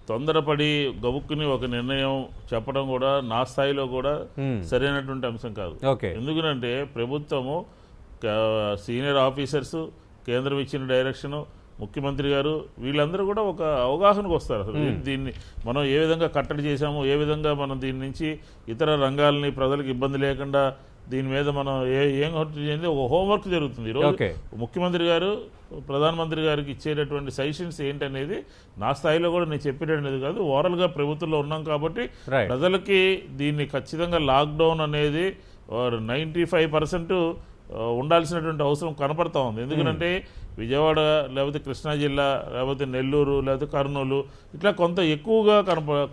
తొందరపడి గబుక్కుని ఒక నిర్ణయం చెప్పడం కూడా నా స్థాయిలో కూడా సరైనటువంటి అంశం కాదు. ఓకే. ఎందుకంటే ప్రభుత్వము సీనియర్ ఆఫీసర్సు, కేంద్రం ఇచ్చిన డైరెక్షను, ముఖ్యమంత్రి గారు వీళ్ళందరూ కూడా ఒక అవగాహనకు వస్తారు. అసలు దీన్ని మనం ఏ విధంగా కట్టడి చేశాము, ఏ విధంగా మనం దీని నుంచి ఇతర రంగాలని ప్రజలకు ఇబ్బంది లేకుండా దీని మీద మనం ఏం చేయండి ఒక హోంవర్క్ జరుగుతుంది. ఈరోజు ముఖ్యమంత్రి గారు ప్రధానమంత్రి గారికి ఇచ్చేటటువంటి సజెషన్స్ ఏంటనేది నా స్థాయిలో కూడా నేను చెప్పేటనేది కాదు, ఓవరాల్గా ప్రభుత్వంలో ఉన్నాం కాబట్టి ప్రజలకి దీన్ని ఖచ్చితంగా లాక్డౌన్ అనేది 95% ఉండాల్సినటువంటి అవసరం కనపడతా ఉంది. ఎందుకంటే విజయవాడ లేకపోతే కృష్ణా జిల్లా లేకపోతే నెల్లూరు లేకపోతే కర్నూలు ఇట్లా కొంత ఎక్కువగా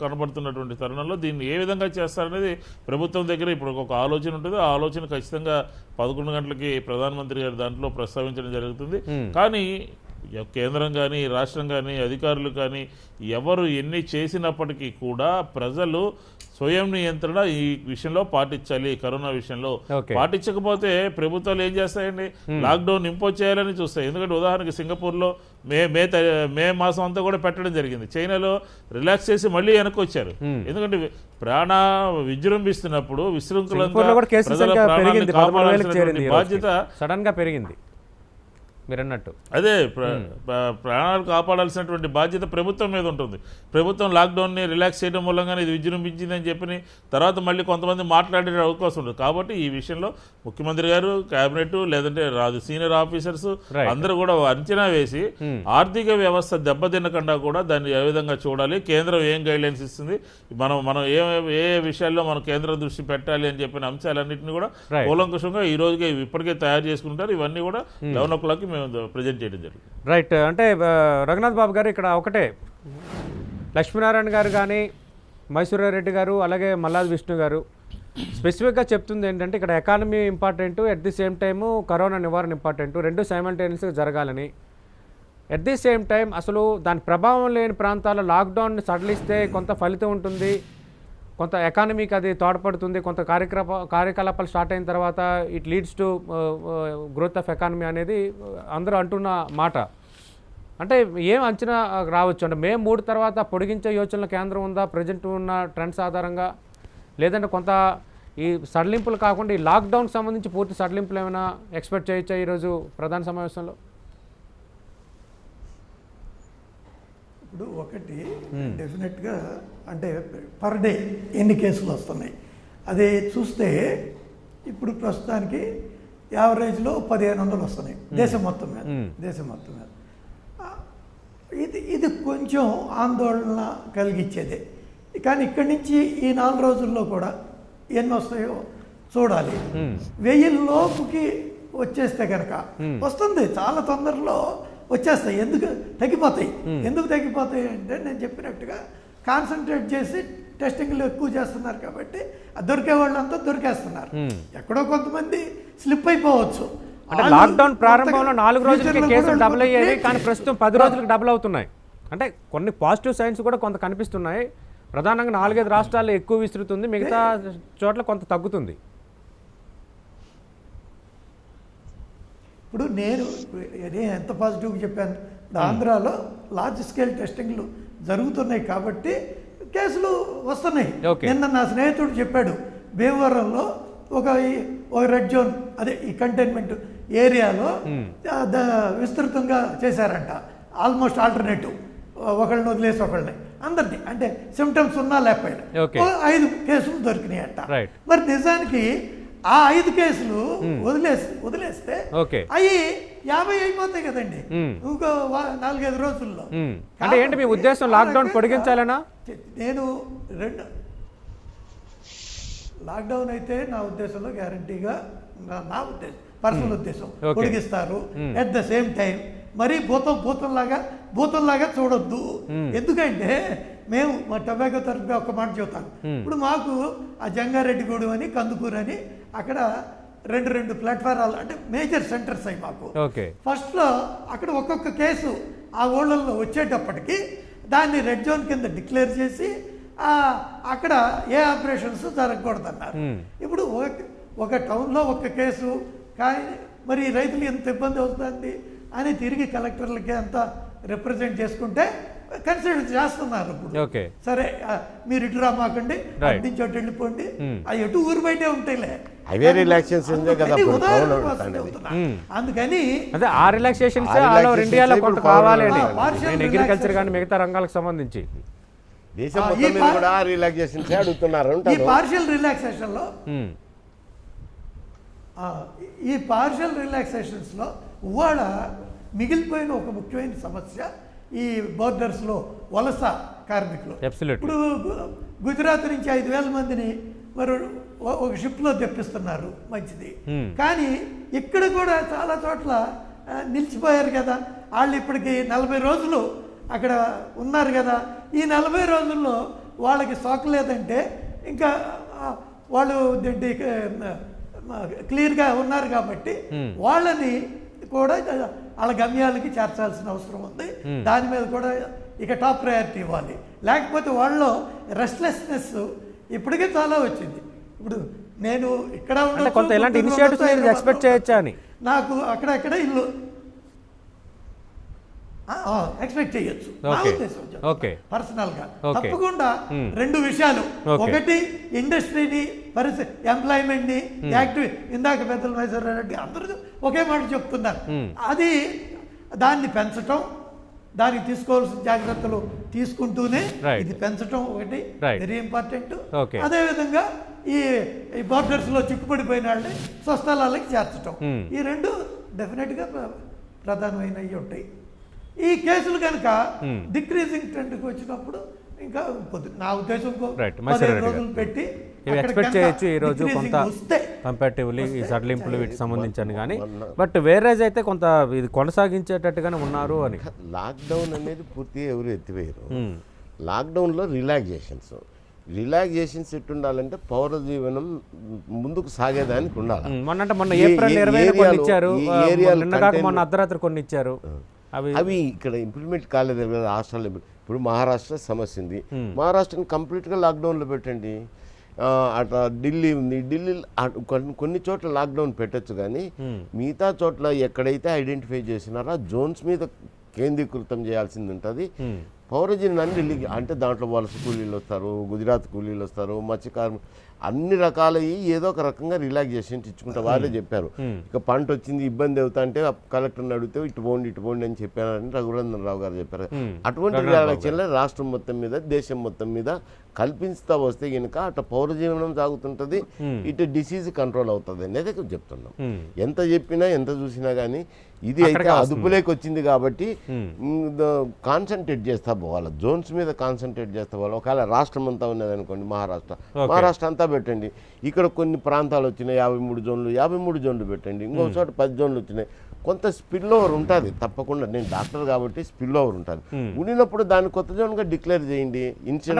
కనపడుతున్నటువంటి తరుణంలో దీన్ని ఏ విధంగా చేస్తారనేది ప్రభుత్వం దగ్గర ఇప్పుడు ఒక ఆలోచన ఉంటుంది. ఆ ఆలోచన ఖచ్చితంగా 11 గంటలకి ప్రధానమంత్రి గారు దాంట్లో ప్రస్తావించడం జరుగుతుంది. కానీ కేంద్రం కానీ రాష్ట్రం కానీ అధికారులు కానీ ఎవరు ఎన్ని చేసినప్పటికీ కూడా ప్రజలు స్వయం నియంత్రణ ఈ విషయంలో పాటించాలి. కరోనా విషయంలో పాటించకపోతే ప్రభుత్వాలు ఏం చేస్తాయండి, లాక్డౌన్ ఇంపోజ్ చేయాలని చూస్తాయి. ఎందుకంటే ఉదాహరణకి సింగపూర్లో మే మాసం అంతా కూడా పెట్టడం జరిగింది. చైనాలో రిలాక్స్ చేసి మళ్ళీ వెనక్కి వచ్చారు. ఎందుకంటే ప్రాణ విజృంభిస్తున్నప్పుడు విశృంఖలంగా ప్రజల ప్రాణాలను కాపాడాల్సినటువంటి బాధ్యత సడన్ గా పెరిగింది మీరన్నట్టు. అదే ప్రాణాలు కాపాడాల్సినటువంటి బాధ్యత ప్రభుత్వం మీద ఉంటుంది. ప్రభుత్వం లాక్డౌన్ని రిలాక్స్ చేయడం మూలంగానే ఇది విజృంభించిందని చెప్పి తర్వాత మళ్ళీ కొంతమంది మాట్లాడే అవకాశం ఉంటుంది. కాబట్టి ఈ విషయంలో ముఖ్యమంత్రి గారు, కేబినెట్ లేదంటే సీనియర్ ఆఫీసర్స్ అందరూ కూడా అంచనా వేసి ఆర్థిక వ్యవస్థ దెబ్బతినకుండా కూడా దాన్ని ఏ విధంగా చూడాలి, కేంద్రం ఏం గైడ్లైన్స్ ఇస్తుంది, మనం ఏ విషయాల్లో మనం కేంద్ర దృష్టి పెట్టాలి అని చెప్పిన అంశాలన్నింటినీ కూడా కూలంకుషంగా ఈ రోజుగా ఇప్పటికే తయారు చేసుకుంటారు. ఇవన్నీ కూడా 11 o'clock మేము ప్రజెంట్ చేయడం జరిగింది. రైట్. అంటే రఘునాథ్ బాబు గారు ఇక్కడ ఒకటే, లక్ష్మీనారాయణ గారు కానీ మైసూరారెడ్డి గారు అలాగే మల్లాది విష్ణు గారు స్పెసిఫిక్గా చెప్తుంది ఏంటంటే ఇక్కడ economy important, at the same time corona నివారణ ఇంపార్టెంట్, రెండు సైమల్టేనియస్గా జరగాలని. ఎట్ ది సేమ్ టైం అసలు దాని ప్రభావం లేని ప్రాంతాల్లో లాక్డౌన్ని సడలిస్తే కొంత ఫలితం ఉంటుంది, కొంత ఎకానమీకి అది తోడ్పడుతుంది, కొంత కార్యకలాపాలు స్టార్ట్ అయిన తర్వాత it leads to growth of economy అనేది అందరూ అంటున్న మాట. అంటే ఏం అంచనా రావచ్చు అంటే మే 3 తర్వాత పొడిగించే యోచనలో కేంద్రం ఉందా ప్రజెంట్ ఉన్న ట్రెండ్స్ ఆధారంగా, లేదంటే కొంత ఈ సడలింపులు కాకుండా ఈ లాక్డౌన్కి సంబంధించి పూర్తి సడలింపులు ఏమైనా ఎక్స్పెక్ట్ చేయొచ్చా ఈరోజు ప్రధాన సమావేశంలో? ఇప్పుడు ఒకటి డెఫినెట్గా అంటే పర్ డే ఎన్ని కేసులు వస్తున్నాయి అదే చూస్తే ఇప్పుడు ప్రస్తుతానికి యావరేజ్లో 1500 వస్తున్నాయి దేశం మొత్తం మీద. ఇది కొంచెం ఆందోళన కలిగించేదే. కానీ ఇక్కడి నుంచి ఈ 4 రోజుల్లో కూడా ఎన్ని వస్తాయో చూడాలి. 1000 లోపుకి వచ్చేస్తే కనుక వస్తుంది, చాలా తొందరలో వచ్చేస్తాయి. ఎందుకు తగ్గిపోతాయి అంటే నేను చెప్పినట్టుగా కాన్సన్ట్రేట్ చేసి టెస్టింగ్లు ఎక్కువ చేస్తున్నారు కాబట్టి దొరికే వాళ్ళంతా దొరికేస్తున్నారు. ఎక్కడో కొంతమంది స్లిప్ అయిపోవచ్చు. అంటే లాక్డౌన్ ప్రారంభంలో 4 రోజులకి కేసులు డబుల్ అయ్యేవి, కానీ ప్రస్తుతం 10 రోజులకు డబుల్ అవుతున్నాయి. అంటే కొన్ని పాజిటివ్ సైన్స్ కూడా కొంత కనిపిస్తున్నాయి. ప్రధానంగా 4-5 రాష్ట్రాల్లో ఎక్కువ విస్తృతుంది, మిగతా చోట్ల కొంత తగ్గుతుంది. ఇప్పుడు నేను ఎంత పాజిటివ్గా చెప్పాను, ఆంధ్రాలో లార్జ్ స్కేల్ టెస్టింగ్లు జరుగుతున్నాయి కాబట్టి కేసులు వస్తున్నాయి. నిన్న నా స్నేహితుడు చెప్పాడు, భీమవరంలో ఒక రెడ్ జోన్ అదే ఈ కంటైన్మెంట్ ఏరియాలో విస్తృతంగా చేశారంట. ఆల్మోస్ట్ ఆల్టర్నేటివ్, ఒకళ్ళని వదిలేసి ఒకళ్ళని అందరినీ, అంటే సిమ్టమ్స్ ఉన్నా లేకపోయినా 5 కేసులు దొరికినాయి అంట. మరి నిజానికి ఆ 5 కేసులు వదిలేస్తే అవి 50 అయిపోతాయి కదండి ఇంకో 4-5 రోజుల్లో. అంటే ఏంటి మీ ఉద్దేశం, లాక్డౌన్ పొడిగించాలనా? నేను లాక్డౌన్ అయితే నా ఉద్దేశంలో గ్యారంటీగా నా ఉద్దేశం పర్సనల్ ఉద్దేశం పొడిగిస్తారు. అట్ ద సేమ్ టైం మరీ భూతంలాగా చూడొద్దు. ఎందుకంటే మేము మా టొబాకో తరఫున ఒక మాట చెబుతాను. ఇప్పుడు మాకు ఆ జంగారెడ్డిగూడెం అని కందుకూరు అని అక్కడ 2 ప్లాట్ఫారాలు అంటే మేజర్ సెంటర్స్ అయ్యి మాకు. ఫస్ట్లో అక్కడ ఒక్కొక్క కేసు ఆ ఊళ్ళల్లో వచ్చేటప్పటికి దాన్ని రెడ్ జోన్ కింద డిక్లేర్ చేసి అక్కడ ఏ ఆపరేషన్స్ జరగకూడదన్నారు. ఇప్పుడు ఒక టౌన్లో ఒక కేసు కానీ మరి రైతులు ఎంత ఇబ్బంది అవుతుంది అని తిరిగి కలెక్టర్లకి అంతా రిప్రజెంట్ చేసుకుంటే కన్సిడర్ చేస్తున్నారు ఇప్పుడు. ఓకే. సరే మీరు ఇటు రామాకండి, Right. నుంచి అటు వెళ్ళిపోండి, అవి ఎటు ఊరు బయటే ఉంటాయిలే. అవే రిలాక్సేషన్స్ కదా అందుకని ఇప్పుడు ఉదాహరణ టౌన్లో కోసం ఉంటుంది. చెబుతున్నా. అందుకని అదే ఆ రిలాక్సేషన్స్ ఆ ఆల్ ఓవర్ ఇండియాలో relaxations కొంత ఇప్పుడు కావాలి అని partial నేను అగ్రికల్చర్ relaxation. కానీ మిగతా రంగాలకు సంబంధించి దేశం ఈ మొత్తం మీద పా- కూడా రిలాక్సేషన్స్ అడుగుతున్నారు ఈ ఉంటారు. పార్షియల్ రిలాక్సేషన్లో ఉమ్, ఈ పార్షియల్ రిలాక్సేషన్స్లో ఇవాళ మిగిలిపోయిన ఒక ముఖ్యమైన సమస్య ఈ బోర్డర్స్లో వలస కార్మికులు. Absolutely. ఇప్పుడు గుజరాత్ నుంచి 5,000 మందిని మరి ఒక షిప్లో తెప్పిస్తున్నారు, మంచిది. కానీ ఇక్కడ కూడా చాలా చోట్ల నిలిచిపోయారు కదా వాళ్ళు. ఇప్పటికి 40 రోజులు అక్కడ ఉన్నారు కదా. ఈ 40 రోజుల్లో వాళ్ళకి సోకలేదంటే ఇంకా వాళ్ళు క్లియర్గా ఉన్నారు కాబట్టి వాళ్ళని కూడా వాళ్ళ గమ్యాలకి చేర్చాల్సిన అవసరం ఉంది. దాని మీద కూడా ఇక టాప్ ప్రయారిటీ ఇవ్వాలి. లేకపోతే వాళ్ళలో రెస్ట్లెస్నెస్ ఇప్పటికే చాలా వచ్చింది. ఇప్పుడు నేను ఇక్కడ అంటే కొంత ఎలాంటి ఇనిషియేటివ్స్ మీరు ఎక్స్పెక్ట్ చేయొచ్చా అని నాకు అక్కడక్కడ ఇల్లు ఎక్స్పెక్ట్ చేయొచ్చు. ఓకే. పర్సనల్ గా Okay. తప్పకుండా 2 విషయాలు. Okay. ఒకటి ఇండస్ట్రీని, ఎంప్లాయ్మెంట్ ని యాక్టివ్. ఇందాక పెద్దల మైసూర్ రెడ్డి అందరూ ఒకే మాట చెప్తున్నారు. అది దాన్ని పెంచటం, దానికి తీసుకోవాల్సిన జాగ్రత్తలు తీసుకుంటూనే Right. ఇది పెంచటం ఒకటి Right. Very important. Okay. అదేవిధంగా ఈ బోర్డర్స్ లో చిక్కుపడిపోయిన వాళ్ళని స్వస్థలాలకి చేర్చటం. ఈ 2 డెఫినెట్ గా ప్రధానమైనవి ఉంటాయి. ఈ కేసులు కనుక డిక్రీజింగ్ ట్రెండ్కి వచ్చినప్పుడు ఇంకా నా ఉద్దేశం Right. 15 రోజులు పెట్టి ఇవి ఎక్స్పెక్ట్ చేయొచ్చు ఈ రోజు కొంత వస్తే కంపారిటివ్లీ ఈ సడలింపులు వీటికి సంబంధించని కానీ బట్ వేరేజ్ అయితే కొంత ఇది కొనసాగించేటట్టుగానే ఉన్నారు అని. లాక్డౌన్ అనేది పూర్తిగా ఎవరు ఎత్తివేయరు. లాక్డౌన్లో రిలాక్సేషన్స్ ఎట్టుండాలంటే పౌర జీవనం ముందుకు సాగేదానికి ఉండాలి. మొన్న ఏప్రిల్ 20 కొన్ని ఇచ్చారు, ఈ ఏరియాలో నిన్న కాక మొన్న అర్ధరాత్రి కొన్ని ఇచ్చారు. అవి ఇక్కడ ఇంప్లిమెంట్ కాలేదు కదా రాష్ట్రాల్లో. ఇప్పుడు మహారాష్ట్ర సమస్య ఉంది, మహారాష్ట్రని కంప్లీట్గా లాక్డౌన్లో పెట్టండి. అట్లా ఢిల్లీ ఉంది, ఢిల్లీ కొన్ని చోట్ల లాక్డౌన్ పెట్టచ్చు. కానీ మిగతా చోట్ల ఎక్కడైతే ఐడెంటిఫై చేసినారో జోన్స్ మీద కేంద్రీకృతం చేయాల్సింది ఉంటుంది. పౌరజీవనాన్ని అంటే దాంట్లో వలస కూలీలు వస్తారు, గుజరాత్ కూలీలు వస్తారు, మత్స్యకారు, అన్ని రకాలవి ఏదో ఒక రకంగా రిలాక్సేషన్ ఇచ్చుకుంటా. వాళ్ళే చెప్పారు ఇక పంట వచ్చింది ఇబ్బంది అవుతా అంటే కలెక్టర్ని అడిగితే ఇటు పోండి అని చెప్పారని రఘునందన్ రావు గారు చెప్పారు. అటువంటి రిలాక్సేషన్ రాష్ట్రం మొత్తం మీద, దేశం మొత్తం మీద కల్పిస్తా వస్తే కనుక అటు పౌర జీవనం సాగుతుంటుంది, ఇటు డిసీజ్ కంట్రోల్ అవుతుంది అనేది చెప్తున్నాం. ఎంత చెప్పినా ఎంత చూసినా కానీ ఇది అయితే అదుపులోకి వచ్చింది కాబట్టి కాన్సన్ట్రేట్ చేస్తా పోవాలి, జోన్స్ మీద కాన్సన్ట్రేట్ చేస్తా పోవాలి. ఒకవేళ రాష్ట్రం అంతా ఉన్నది అనుకోండి, మహారాష్ట్ర అంతా పెట్టండి. ఇక్కడ కొన్ని ప్రాంతాలు వచ్చినాయి 53 జోన్లు పెట్టండి. ఇంకో చోట 10 జోన్లు వచ్చినాయి. కొంత స్పిల్ ఓవర్ ఉంటుంది తప్పకుండా. నేను డాక్టర్ కాబట్టి స్పిల్ ఓవర్ ఉంటుంది. ఉండినప్పుడు దాన్ని కొత్త జోన్గా డిక్లేర్ చేయండి.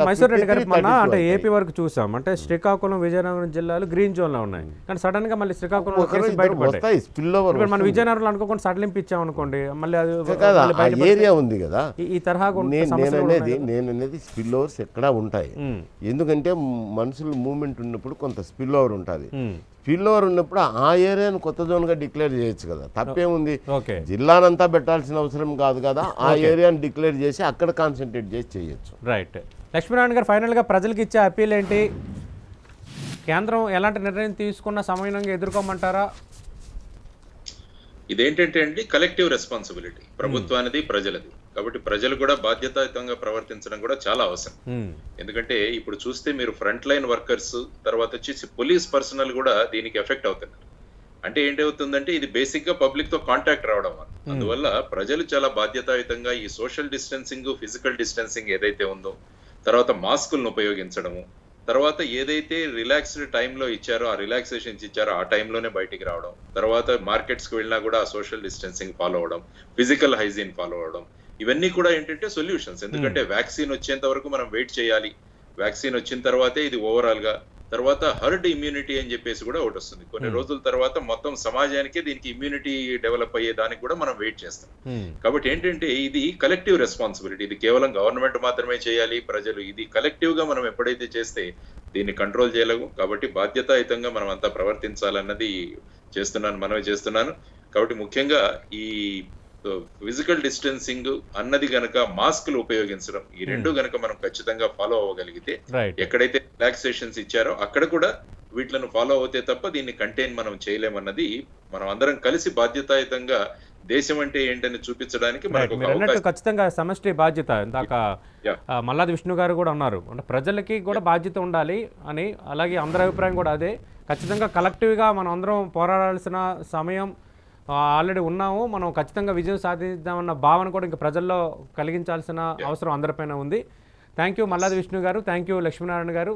మైసూర్ రెడ్డి గారు అంటే ఏపీ వరకు చూసాం, అంటే శ్రీకాకుళం, విజయనగరం జిల్లాలు గ్రీన్ జోన్ లో ఉన్నాయి. కానీ సడన్ గా మళ్ళీ శ్రీకాకుళం వస్తాయి స్పిల్ ఓవర్. మన విజయనగరంలో అనుకోకుండా సడలింపు ఇచ్చాం అనుకోండి, మళ్ళీ అది ఏరియా ఉంది కదా. ఈ తరహా నేననేది స్పిల్ ఓవర్స్ ఎక్కడా ఉంటాయి. ఎందుకంటే మనుషులు మూవ్మెంట్ ఉన్నప్పుడు కొంత స్పిల్ ఓవర్ ఉంటుంది. స్పిల్ ఓవర్ ఉన్నప్పుడు ఆ ఏరియాను కొత్త జోన్గా డిక్లేర్ చేయొచ్చు కదా, తప్పేముంది. జిల్లానంతా పెట్టాల్సిన అవసరం కాదు కదా, ఆ ఏరియాను డిక్లేర్ చేసి అక్కడ కాన్సన్ట్రేట్ చేసి చేయొచ్చు. రైట్. లక్ష్మీనారాయణ గారు, ఫైనల్గా ప్రజలకు ఇచ్చే అప్పీల్ ఏంటి? కేంద్రం ఎలాంటి నిర్ణయం తీసుకున్న సమయంగా ఎదుర్కోమంటారా? ఇదేంటంటే అండి కలెక్టివ్ రెస్పాన్సిబిలిటీ, ప్రభుత్వానిది ప్రజలది. కాబట్టి ప్రజలు కూడా బాధ్యతాయుతంగా ప్రవర్తించడం కూడా చాలా అవసరం. ఎందుకంటే ఇప్పుడు చూస్తే మీరు ఫ్రంట్ లైన్ వర్కర్స్, తర్వాత వచ్చేసి పోలీస్ పర్సనల్ కూడా దీనికి ఎఫెక్ట్ అవుతున్నారు. అంటే ఏంటవుతుందంటే ఇది బేసిక్ గా పబ్లిక్ తో కాంటాక్ట్ రావడం వల్ల. అందువల్ల ప్రజలు చాలా బాధ్యతాయుతంగా ఈ సోషల్ డిస్టెన్సింగ్, ఫిజికల్ డిస్టెన్సింగ్ ఏదైతే ఉందో, తర్వాత మాస్కులను ఉపయోగించడము, తర్వాత ఏదైతే రిలాక్స్డ్ టైంలో ఇచ్చారో, ఆ రిలాక్సేషన్స్ ఇచ్చారో ఆ టైంలోనే బయటికి రావడం, తర్వాత మార్కెట్స్కి వెళ్ళినా కూడా సోషల్ డిస్టెన్సింగ్ ఫాలో అవడం, ఫిజికల్ హైజీన్ ఫాలో అవడం, ఇవన్నీ కూడా ఏంటంటే సొల్యూషన్స్. ఎందుకంటే వ్యాక్సిన్ వచ్చేంత వరకు మనం వెయిట్ చేయాలి. వ్యాక్సిన్ వచ్చిన తర్వాతే ఇది ఓవరాల్ గా, తర్వాత హర్డ్ ఇమ్యూనిటీ అని చెప్పేసి కూడా ఒకటి వస్తుంది. కొన్ని రోజుల తర్వాత మొత్తం సమాజానికి దీనికి ఇమ్యూనిటీ డెవలప్ అయ్యే దానికి కూడా మనం వెయిట్ చేస్తాం. కాబట్టి ఏంటంటే ఇది కలెక్టివ్ రెస్పాన్సిబిలిటీ. ఇది కేవలం గవర్నమెంట్ మాత్రమే చేయాలి, ప్రజలు. ఇది కలెక్టివ్ గా మనం ఎప్పుడైతే చేస్తే దీన్ని కంట్రోల్ చేయలేము. కాబట్టి బాధ్యతాయుతంగా మనం అంతా ప్రవర్తించాలన్నది మనమే చేస్తున్నాను. కాబట్టి ముఖ్యంగా ఈ ఫిజికల్ డిస్టెన్సింగ్ అన్నది గనక మాస్కులు ఉపయోగించడం, ఈ రెండు గనక మనం ఖచ్చితంగా ఫాలో అవ్వగలిగితే, రైట్. ఎక్కడైతే రిలాక్సేషన్స్ ఇచ్చారో అక్కడ కూడా వీటిలను ఫాలో అవుతే తప్ప దీన్ని కంటైన్ మనం చేయలేమన్నది మనం అందరం కలిసి బాధ్యతాయుతంగా దేశం అంటే ఏంటని చూపించడానికి మనకు ఒక మీరు అన్నట్టు అవకాశం. ఖచ్చితంగా సమష్టి బాధ్యత. ఇందాక Yeah. మల్లాది విష్ణు గారు కూడా అన్నారు, అంటే ప్రజలకి కూడా బాధ్యత ఉండాలి అని. అలాగే అందరి అభిప్రాయం కూడా అదే. ఖచ్చితంగా కలెక్టివ్గా మనం అందరం పోరాడాల్సిన సమయం ఆల్రెడీ ఉన్నాము. మనం ఖచ్చితంగా విజయం సాధిద్దామన్న భావన కూడా ఇంకా ప్రజల్లో కలిగించాల్సిన అవసరం అందరిపైన ఉంది. థ్యాంక్ యూ మల్లాది విష్ణు గారు, థ్యాంక్ యూ లక్ష్మీనారాయణ గారు,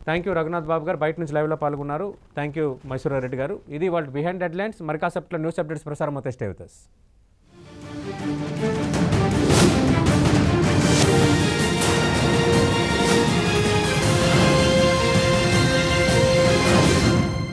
థ్యాంక్ యూ రఘునాథ్ బాబు గారు, బయట నుంచి లైవ్లో పాల్గొన్నారు. థ్యాంక్ యూ మైసూరారెడ్డి గారు. ఇది వాళ్ళ బిహైండ్ హెడ్లైన్స్. మరి కాసేపట్లో న్యూస్ అప్డేట్స్ ప్రసారం అవుతాయి. Stay with us.